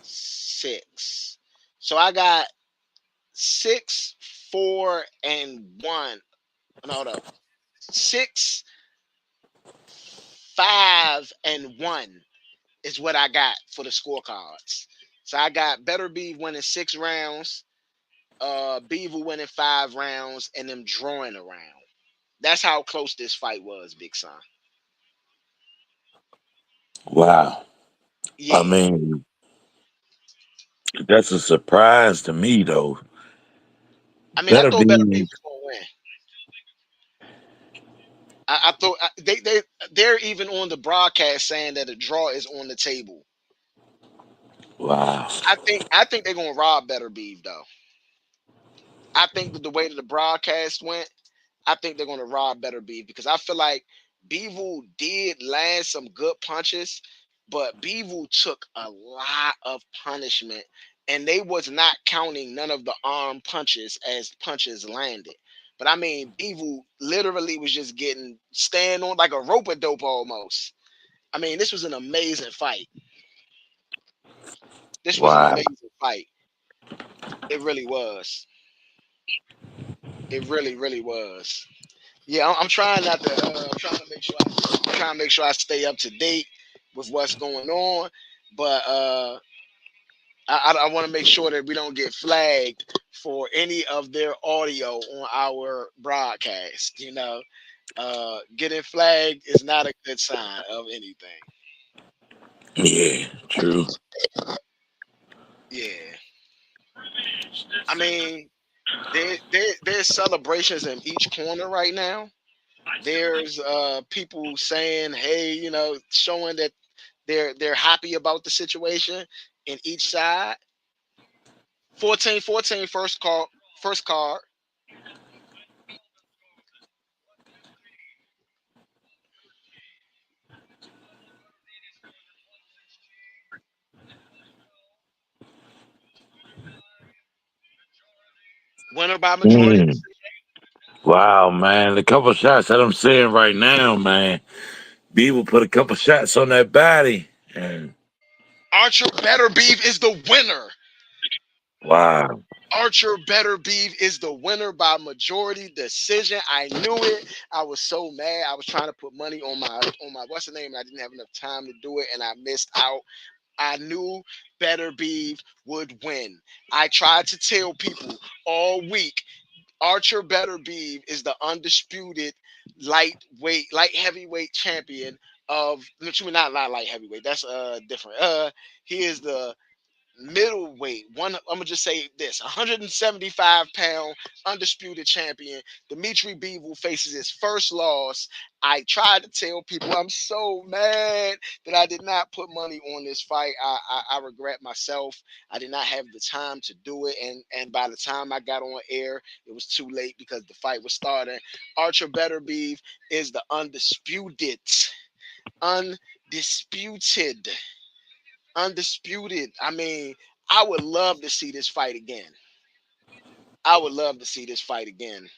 six. So I got six, four, and one. No, hold up. Six, five, and one is what I got for the scorecards. So I got Better Be winning 6 rounds, Beaver winning 5 rounds, and them drawing a round. That's how close this fight was, Big Son. Wow. I Yeah. mean, that's a surprise to me, though. I mean, I Better thought Better Be be. was gonna win. I thought they're even on the broadcast saying that a draw is on the table. Wow. I think they're gonna rob Better Beef though. I think that the way that the broadcast went, I think they're gonna rob Better Beef because I feel like Bivol did land some good punches, but Bivol took a lot of punishment, and they was not counting none of the arm punches as punches landed. But I mean, Bivol literally was just getting stand on like a rope a dope almost. I mean, this was an amazing fight. This was an Wow. amazing fight. It really was. It really, really was. Yeah, I'm trying not to. I'm trying to make sure. I'm trying to make sure I stay up to date with what's going on. But I want to make sure that we don't get flagged for any of their audio on our broadcast. Getting flagged is not a good sign of anything. Yeah, true. Yeah, I mean, there's celebrations in each corner right now. There's people saying, "Hey," showing that they're happy about the situation in each side. 14-14 first card. Winner by majority. Mm. Wow, man. The couple shots that I'm seeing right now, man. Beaver put a couple shots on that body. And Archer Better Beef is the winner. wow. Archer Better Beef is the winner by majority decision. I knew it. I was so mad. I was trying to put money on my what's the name, and I didn't have enough time to do it, and I missed out. I knew Better Beef would win. I tried to tell people all week Archer Better Beef is the undisputed light heavyweight champion of not light heavyweight. That's different. He is the middleweight. I'm gonna just say this: 175-pound undisputed champion. Dmitry Bivol faces his first loss. I tried to tell people I'm so mad that I did not put money on this fight. I regret myself. I did not have the time to do it, and by the time I got on air, it was too late because the fight was starting. Archer Better Beef is the undisputed undisputed. I mean, I would love to see this fight again. I would love to see this fight again.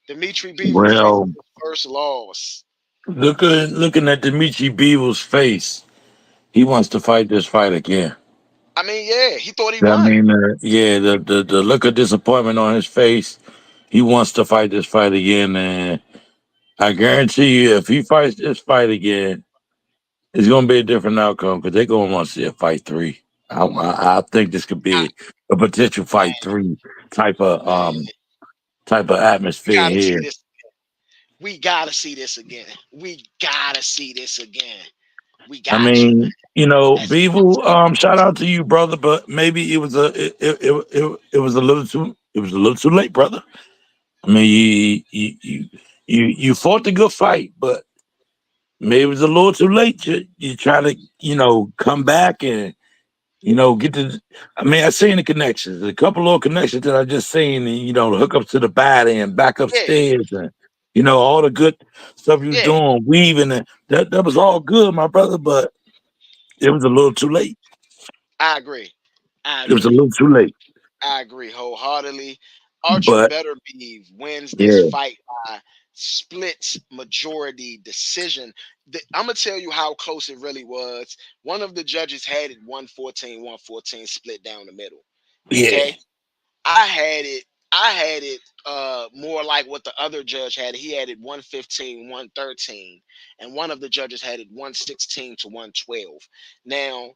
Dimitri Bivol faces Well, his first loss. looking at Dmitry Beaver's face, he wants to fight this fight again. I mean, yeah, he thought he I won. mean, yeah, the look of disappointment on his face. He wants to fight this fight again, and I guarantee you, if he fights this fight again, it's going to be a different outcome because they're going to want to see a fight three. I think this could I, be a potential fight man, three type of man, we atmosphere gotta see here. this. We gotta see this again. We gotta see this again. We I got to. mean, Beeble, shout out to you, brother, but maybe it was a little too late, brother. I mean, you fought the good fight, but maybe it was a little too late. You try to come back and Get the. I mean, I seen the connections, a couple little connections that I just seen, and the hookups to the body and back Yeah, upstairs, and all the good stuff you was yeah. doing, weaving, and that was all good, my brother. But it was a little too late. I agree. I It was a agree. little too late. I agree wholeheartedly. Archer But Beterbiev wins this yeah, fight by split majority decision. I'm gonna tell you how close it really was. One of the judges had it 114-114 split down the middle. yeah, Okay, I had it more like what the other judge had. He had it 115-113, and one of the judges had it 116-112. Now,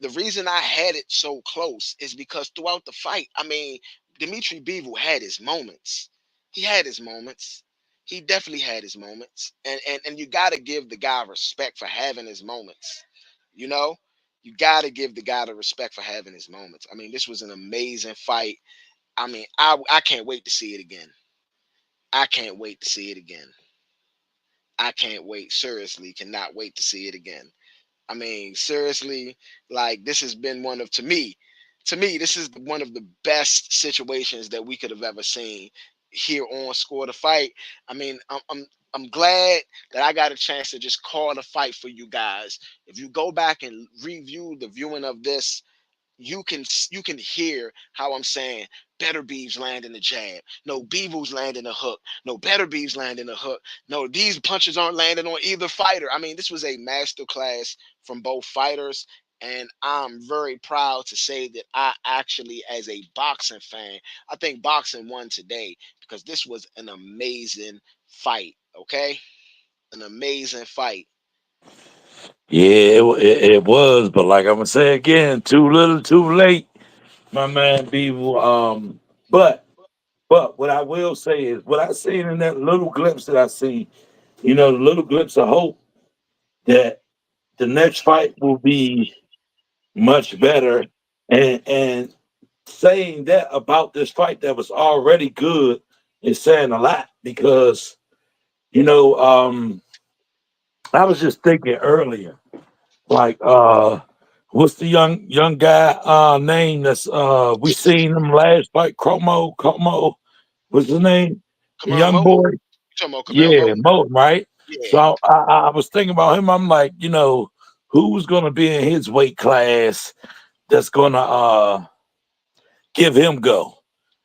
the reason I had it so close is because throughout the fight, I mean, Dmitry Bivol had his moments. He had his moments. He definitely had his moments. And you gotta give the guy respect for having his moments. You know? You gotta give the guy the respect for having his moments. I mean, this was an amazing fight. I mean, I can't wait to see it again. I can't wait to see it again. I can't wait. Seriously, cannot wait to see it again. I mean, seriously, like this has been one of to me, this is one of the best situations that we could have ever seen here on Score the Fight. I mean, I'm glad that I got a chance to just call the fight for you guys. If you go back and review the viewing of this, you can hear how I'm saying Beterbieves landing the jab. No, Beebles landing a hook. No, Beterbieves landing a hook. No, these punches aren't landing on either fighter. I mean, this was a master class from both fighters. And I'm very proud to say that I actually, as a boxing fan, I think boxing won today because this was an amazing fight. Okay? An amazing fight. yeah. It was, but like I'm gonna say again, too little, too late, my man. People. But what I will say is what I seen in that little glimpse that I seen. The little glimpse of hope that the next fight will be much better. And saying that about this fight that was already good is saying a lot because you know I was just thinking earlier, like what's the young guy name that's we seen him last fight? Como, what's his name? The Kamau young Moten? boy. You talking about Kamau Yeah, Moten? Moten, right? Yeah. So I was thinking about him. I'm like, who's gonna be in his weight class that's gonna give him go?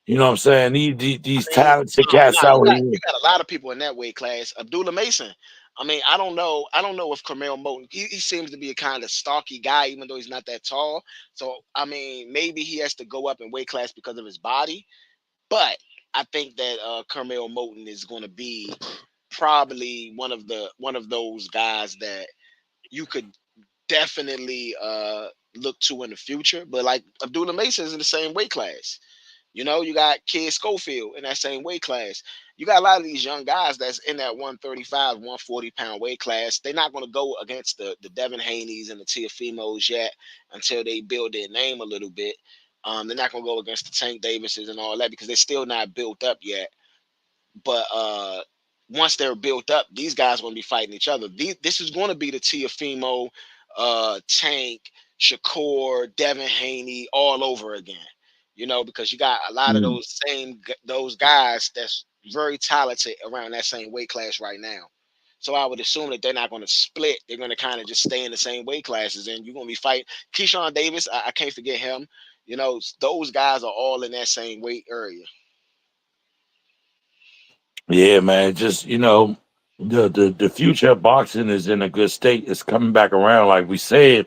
You know what I'm saying? I These mean, talented cats you out got here. you got a lot of people in that weight class. Abdullah Mason. I mean, I don't know. I don't know if Carmel Moten. He seems to be a kind of stocky guy, even though he's not that tall. So I mean, maybe he has to go up in weight class because of his body. But I think that Carmel Moten is going to be probably one of those guys that you could definitely look to in the future. But like Abdullah Mason is in the same weight class. You got Kid Schofield in that same weight class. You got a lot of these young guys that's in that 135, 140 pound weight class. They're not going to go against the Devin Haneys and the Tiafimos yet until they build their name a little bit. They're not going to go against the Tank Davises and all that because they're still not built up yet. But once they're built up, these guys are going to be fighting each other. This is going to be the Tiafimo, Tank, Shakur, Devin Haney all over again. Because you got a lot of Mm. those guys that's very talented around that same weight class right now. So I would assume that they're not going to split. They're going to kind of just stay in the same weight classes, and you're going to be fighting Keyshawn Davis. I can't forget him. Those guys are all in that same weight area. Yeah, man. Just the future of boxing is in a good state. It's coming back around, like we said.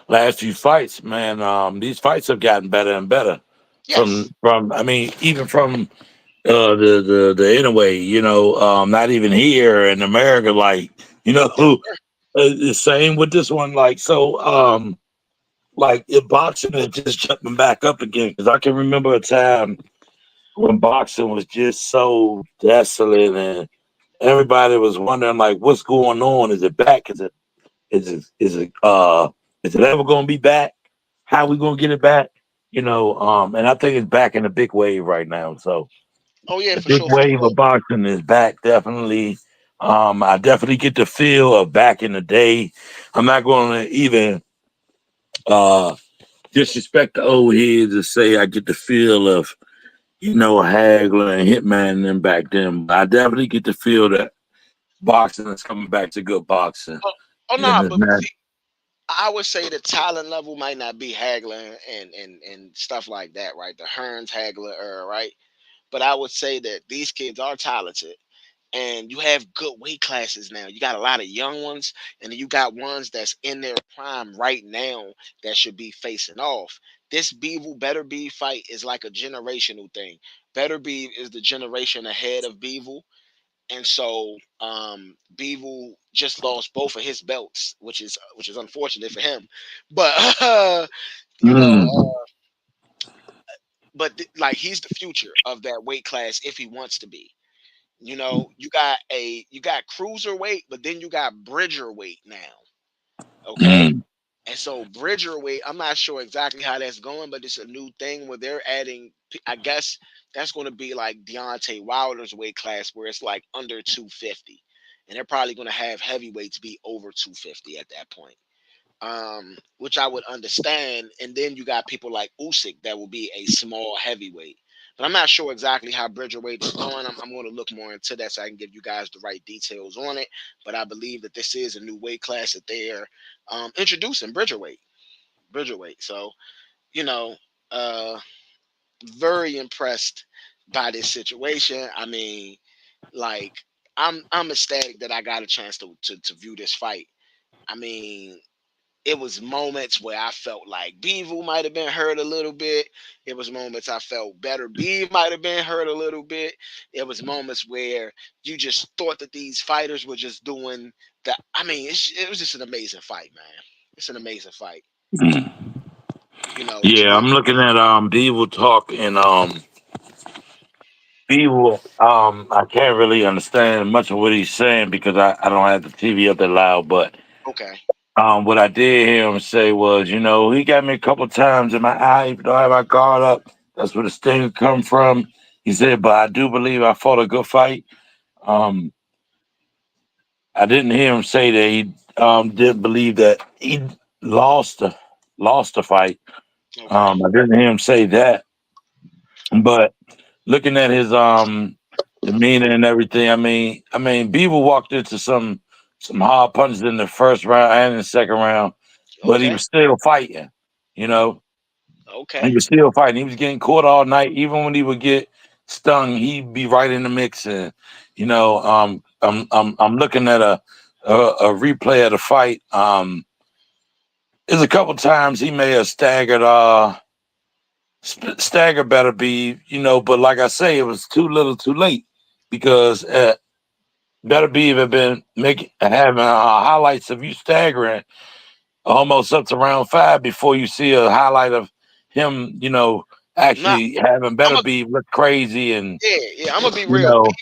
Last few fights, man. These fights have gotten better and better. Yes. From I mean, even from the anyway, not even here in America, like Yes. the same with this one. Like so, like if boxing is just jumping back up again because I can remember a time when boxing was just so desolate and everybody was wondering like what's going on? Is it back? Is it ever gonna be back? How we gonna get it back? And I think it's back in a big wave right now. So Oh yeah, the for big sure, for wave sure. of boxing is back definitely. I definitely get the feel of back in the day. I'm not gonna even uh disrespect the old heads and say I get the feel of, Hagler and Hitman and them back then. But I definitely get the feel that boxing is coming back to good boxing. Oh, oh no, And it's but not. see, I would say the talent level might not be Hagler and stuff like that, right? The Hearns Hagler era, right? But I would say that these kids are talented, and you have good weight classes now. You got a lot of young ones, and then you got ones that's in their prime right now that should be facing off. This Bivol Better Be fight is like a generational thing. Better Be is the generation ahead of Bivol, and so Bivol just lost both of his belts, which is unfortunate for him. But you know, Mm, like he's the future of that weight class if he wants to be. You got cruiserweight, but then you got bridger weight now. Okay. mm, And so bridger weight, I'm not sure exactly how that's going, but it's a new thing where they're adding. I guess that's going to be like Deontay Wilder's weight class, where it's like under 250, and they're probably going to have heavyweights be over 250 at that point. Which I would understand. And then you got people like Usyk that will be a small heavyweight. But I'm not sure exactly how Bridgerweight is going. I'm going to look more into that so I can give you guys the right details on it. But I believe that this is a new weight class that they're introducing, Bridgerweight. Bridgerweight. So, you know, uh, very impressed by this situation. I mean, like, I'm ecstatic that I got a chance to view this fight. I mean, it was moments where I felt like Bivol might have been hurt a little bit. It was moments I felt Beterbiev might have been hurt a little bit. It was moments where you just thought that these fighters were just doing that. I mean, it was just an amazing fight, man. It's an amazing fight. mm. It's Yeah, one. I'm looking at Beevil talk and Beevil. I can't really understand much of what he's saying because I don't have the TV up that loud. But Okay, what I did hear him say was, he got me a couple times in my eye, even though I had my guard up. That's where the sting come from. He said, but I do believe I fought a good fight. Um, I didn't hear him say that he didn't believe that he lost the lost the fight. okay, I didn't hear him say that, but looking at his demeanor and everything, I mean, Beaver walked into some hard punches in the first round and in the second round, but he okay, was still fighting. You know, he okay. was still fighting. He was getting caught all night. Even when he would get stung, he'd be right in the mix. And I'm looking at a replay of the fight. There's a couple times he may have staggered. Stagger better be, but like I say, it was too little, too late because better be have been making having highlights of you staggering almost up to round five before you see a highlight of him, Nah, actually having I'm better a be look crazy and yeah. I'm gonna be you real. know,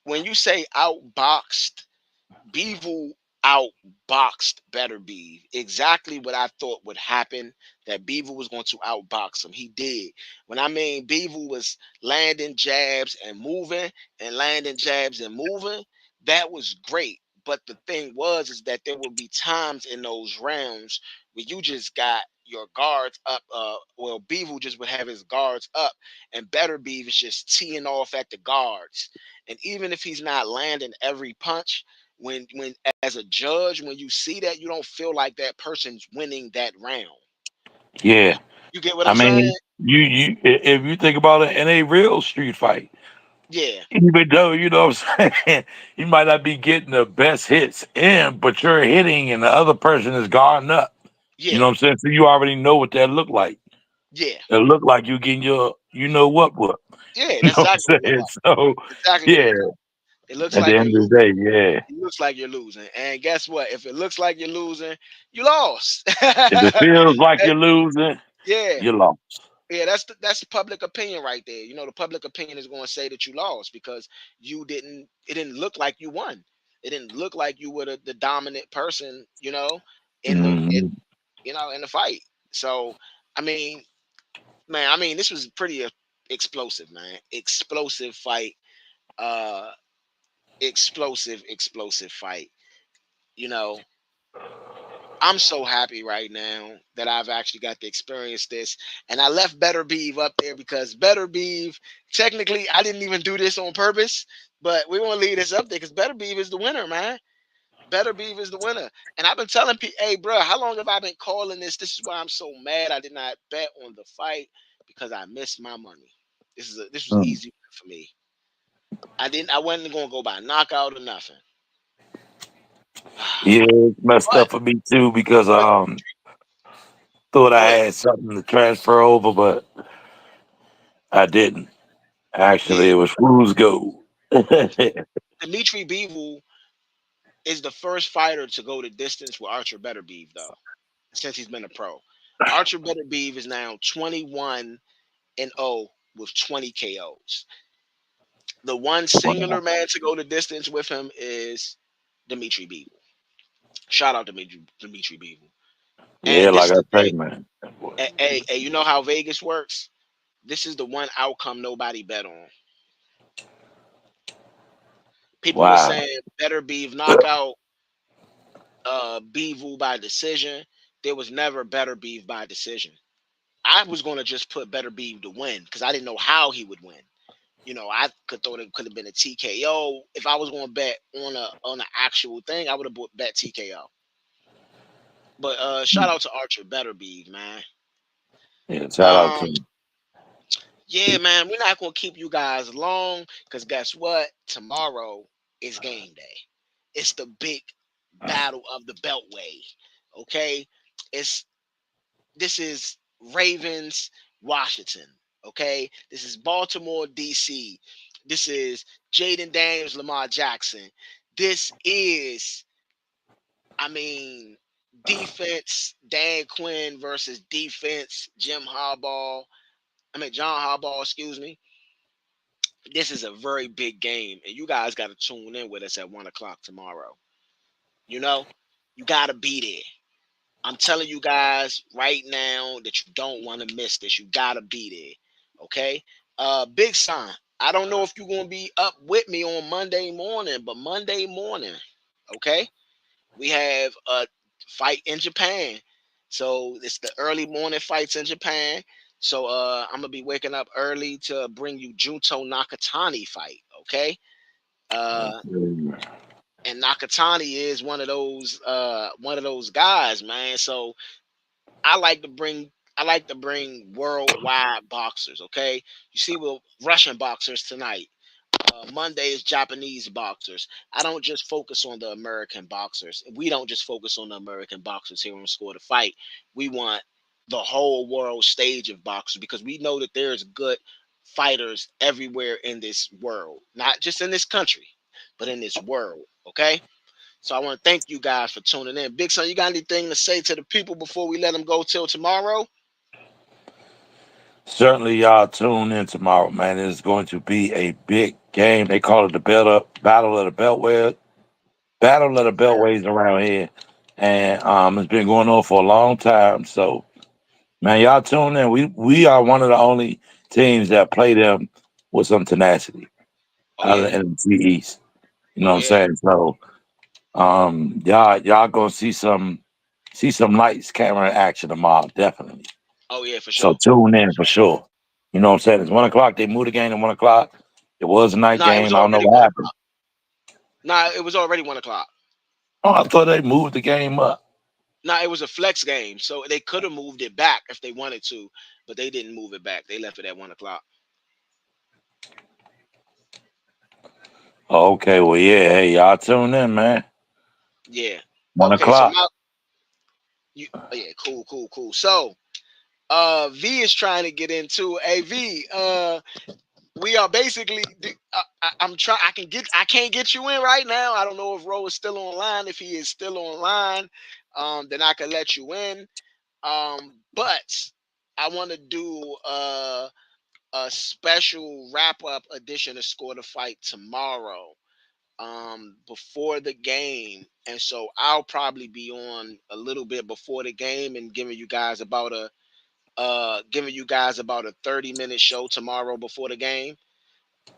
When you say outboxed, Bivol outboxed Beterbiev. Exactly what I thought would happen. That Bivol was going to outbox him. He did. When I mean Bivol was landing jabs and moving and landing jabs and moving, that was great. But the thing was is that there would be times in those rounds where you just got your guards up. Well, Bivol just would have his guards up, and Beterbiev is just teeing off at the guards. And even if he's not landing every punch, when as a judge, when you see that, you don't feel like that person's winning that round. yeah. You get what I I'm saying? mean, if you think about it in a real street fight, Yeah, even though what I'm saying, you might not be getting the best hits in, but you're hitting and the other person is guarding up. You yeah, know what I'm saying? So you already know what that look like. yeah, It look like you getting your, what. yeah. You That's know what exactly I'm what it looked saying? like. So Exactly what it yeah, looked like. It looks at the like you're end of losing. the day, yeah. It looks like you're losing. And guess what? If it looks like you're losing, you lost. If it feels like you're losing, Yeah, you lost. yeah. That's the public opinion right there. The public opinion is going to say that you lost because you didn't. It didn't look like you won. It didn't look like you were the dominant person. In the Hmm. in the fight. So, I mean, man, this was pretty explosive, man. Explosive fight. Uh, explosive fight. You know, I'm so happy right now that I've actually got to experience this. And I left Better Beeve up there because Better Beeve, technically, I didn't even do this on purpose, but we want to leave this up there because Better Beeve is the winner, man. Better Beeve is the winner. And I've been telling people, hey, bro, how long have I been calling this? This is why I'm so mad I did not bet on the fight because I missed my money. This was Mm. easy for me. I wasn't gonna go by knockout or nothing. Yeah, it's messed but up for me too because but thought I go ahead. had something to transfer over, but I didn't. Actually, Yeah. it was fool's gold. Dmitry Bivol is the first fighter to go the distance with Archer Beterbiev, though, since he's been a pro. Archer Beterbiev is now 21-0 with 20 KOs. The one singular Wow. man to go the distance with him is Dmitry Bivol. Shout out to Dmitry Bivol. Yeah, And this like is I the say, thing. man. That boy. Hey, you know how Vegas works? This is the one outcome nobody bet on. People were Wow. saying Beterbiev knockout, Bivol by decision. There was never Beterbiev by decision. I was going to just put Beterbiev to win because I didn't know how he would win. I could thought it could have been a TKO. If I was going to bet on an actual thing, I would have bet TKO. But shout out to Archer Beterbiev, man. Yeah, shout out to Um, him. yeah, man, we're not gonna keep you guys long because guess what? Tomorrow is game day. It's the big battle of the Beltway. Okay, it's this is Ravens, Washington. Okay, this is Baltimore, DC. This is Jaden Daniels, Lamar Jackson. This is, I mean, defense, Dan Quinn versus defense, Jim Harbaugh. I mean, John Harbaugh, excuse me. This is a very big game, and you guys got to tune in with us at 1 o'clock tomorrow. You know, you got to be there. I'm telling you guys right now that you don't want to miss this. You gotta be there. Okay. Big sign. I don't know if you're gonna be up with me on Monday morning, but Monday morning, okay, we have a fight in Japan. So it's the early morning fights in Japan. So I'm gonna be waking up early to bring you Junto Nakatani fight. Okay. Uh and Nakatani is one of those guys, man. So I like to bring worldwide boxers. Okay, you see, we're Russian boxers tonight. Monday is Japanese boxers. I don't just focus on the American boxers. We don't just focus on the American boxers here on Score to Fight. We want the whole world stage of boxers because we know that there's good fighters everywhere in this world, not just in this country, but in this world. Okay. So I want to thank you guys for tuning in. Big Son, you got anything to say to the people before we let them go till tomorrow? Certainly, y'all tune in tomorrow, man. It's going to be a big game. They call it the Battle of the Beltway. Battle of the Beltways around here, and it's been going on for a long time. So, man, y'all tune in. We are one of the only teams that play them with some tenacity Oh out of yeah. the NFC East. You know Oh what I'm yeah. saying? So, y'all gonna see some lights, camera action tomorrow, definitely. Oh yeah, for So sure. tune in for sure. You know what I'm saying? It's 1 o'clock. They moved the game to 1 o'clock. It was a night Nah, it was game. I don't know already what one happened. o'clock. Nah, it was already 1 o'clock. Oh, I thought they moved the game up. Nah, it was a flex game, so they could have moved it back if they wanted to, but they didn't move it back. They left it at 1 o'clock. Oh, okay, well, yeah, hey, y'all tune in, man. Yeah. One Okay, so o'clock. my oh, yeah, cool. So V is trying to get into AV. We are basically I'm trying I can't get you in right now. I don't know if Ro is still online. If he is still online, then I can let you in. But I want to do a special wrap up edition of Score the Fight tomorrow, before the game, and so I'll probably be on a little bit before the game and giving you guys about a 30-minute show tomorrow before the game.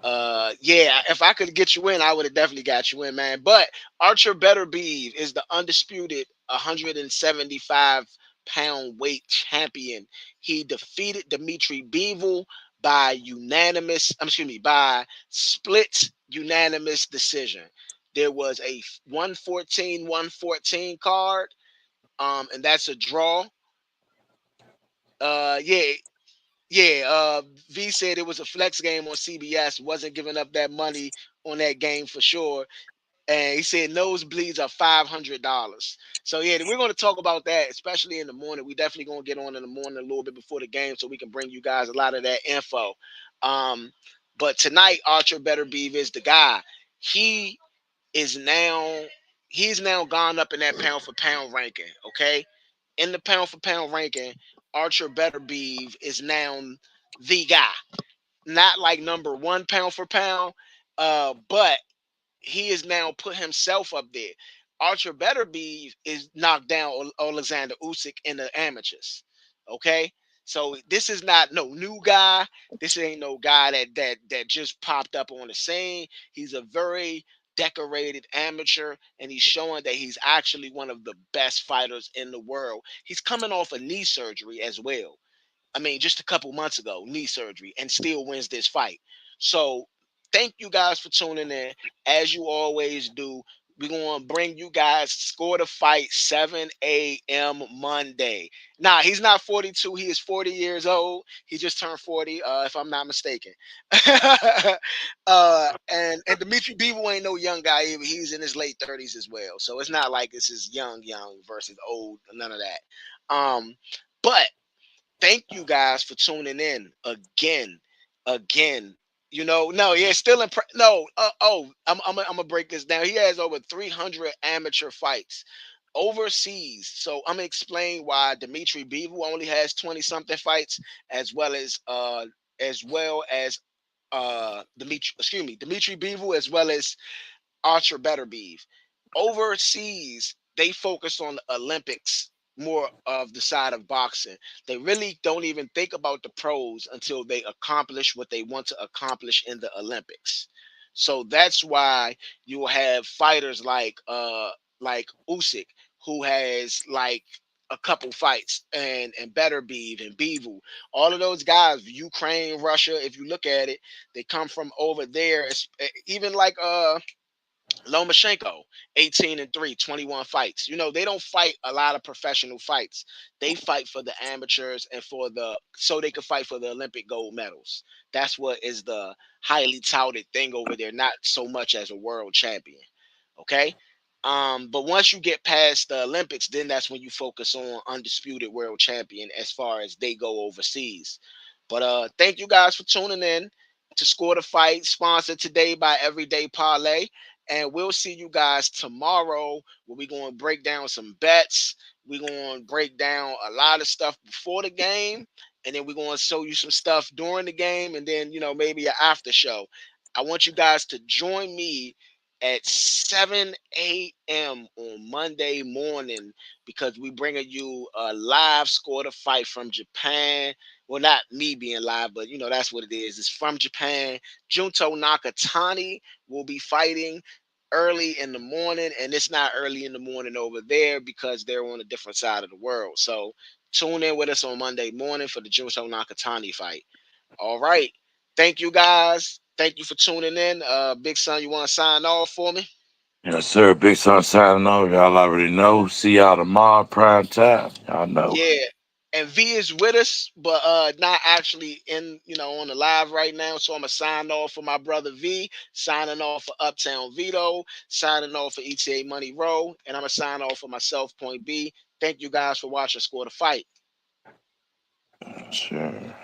Yeah, if I could get you in, I would have definitely got you in, man. But Archer Beterbiev is the undisputed 175-pound weight champion. He defeated Dmitry Bivol by by split unanimous decision. There was a 114-114 and that's a draw. Yeah, yeah, V said it was a flex game on CBS. Wasn't giving up that money on that game for sure. And he said nosebleeds are $500. So yeah, we're going to talk about that, especially in the morning. We definitely going to get on in the morning a little bit before the game, so we can bring you guys a lot of that info. Um, but tonight, Archer Better Beef is the guy. He is now he's now gone up in that pound for pound ranking. Okay, in the pound for pound ranking, Archer Better Beef is now the guy. Not like number one pound for pound, but he has now put himself up there. Archer Beterbiev is knocked down Alexander Usyk in the amateurs. Okay, so this is not no new guy. This ain't no guy that just popped up on the scene. He's a very decorated amateur, and he's showing that he's actually one of the best fighters in the world. He's coming off a knee surgery as well. I mean, just a couple months ago, knee surgery, and still wins this fight. So thank you guys for tuning in. As you always do, we're going to bring you guys Score the Fight 7 a.m. Monday. Nah, he's not 42. He is 40 years old. He just turned 40, if I'm not mistaken. And Dmitry Bivol ain't no young guy either. He's in his late 30s as well. So it's not like this is young versus old, none of that. But thank you guys for tuning in again. No, yeah, still no. I'm gonna break this down. He has over 300 amateur fights overseas. So I'm gonna explain why Dmitry Bivol only has 20 something fights, as well as Dmitry Bivol, as well as Archer Beterbiev. Overseas, they focus on the Olympics more of the side of boxing. They really don't even think about the pros until they accomplish what they want to accomplish in the Olympics. So that's why you'll have fighters like Usyk, who has like a couple fights, and Beterbiev and Bivol. All of those guys, Ukraine, Russia, if you look at it, they come from over there. Even like Lomachenko, 18-3, 21 fights. They don't fight a lot of professional fights. They fight for the amateurs and so they can fight for the Olympic gold medals. That's what is the highly touted thing over there, not so much as a world champion. Okay. But once you get past the Olympics, then that's when you focus on undisputed world champion as far as they go overseas. But thank you guys for tuning in to Score the Fight, sponsored today by Everyday Parlay. And we'll see you guys tomorrow where we're going to break down some bets. We're going to break down a lot of stuff before the game. And then we're going to show you some stuff during the game. And then, maybe an after show. I want you guys to join me at 7 a.m. on Monday morning, because we bringing you a live Score the Fight from Japan. Well, not me being live, but that's what it is. It's from Japan. Junto Nakatani will be fighting early in the morning, and it's not early in the morning over there because they're on a different side of the world. So tune in with us on Monday morning for the Junto Nakatani fight. All right. Thank you guys. Thank you for tuning in. Big Son, you want to sign off for me? Yes, sir. Big Son signing off. Y'all already know. See y'all tomorrow, prime time. Y'all know. Yeah. And V is with us, but not actually on the live right now. So I'm gonna sign off for my brother V, signing off for Uptown Vito, signing off for ETA Money Row, and I'm gonna sign off for myself, Point B. Thank you guys for watching Score the Fight. Sure.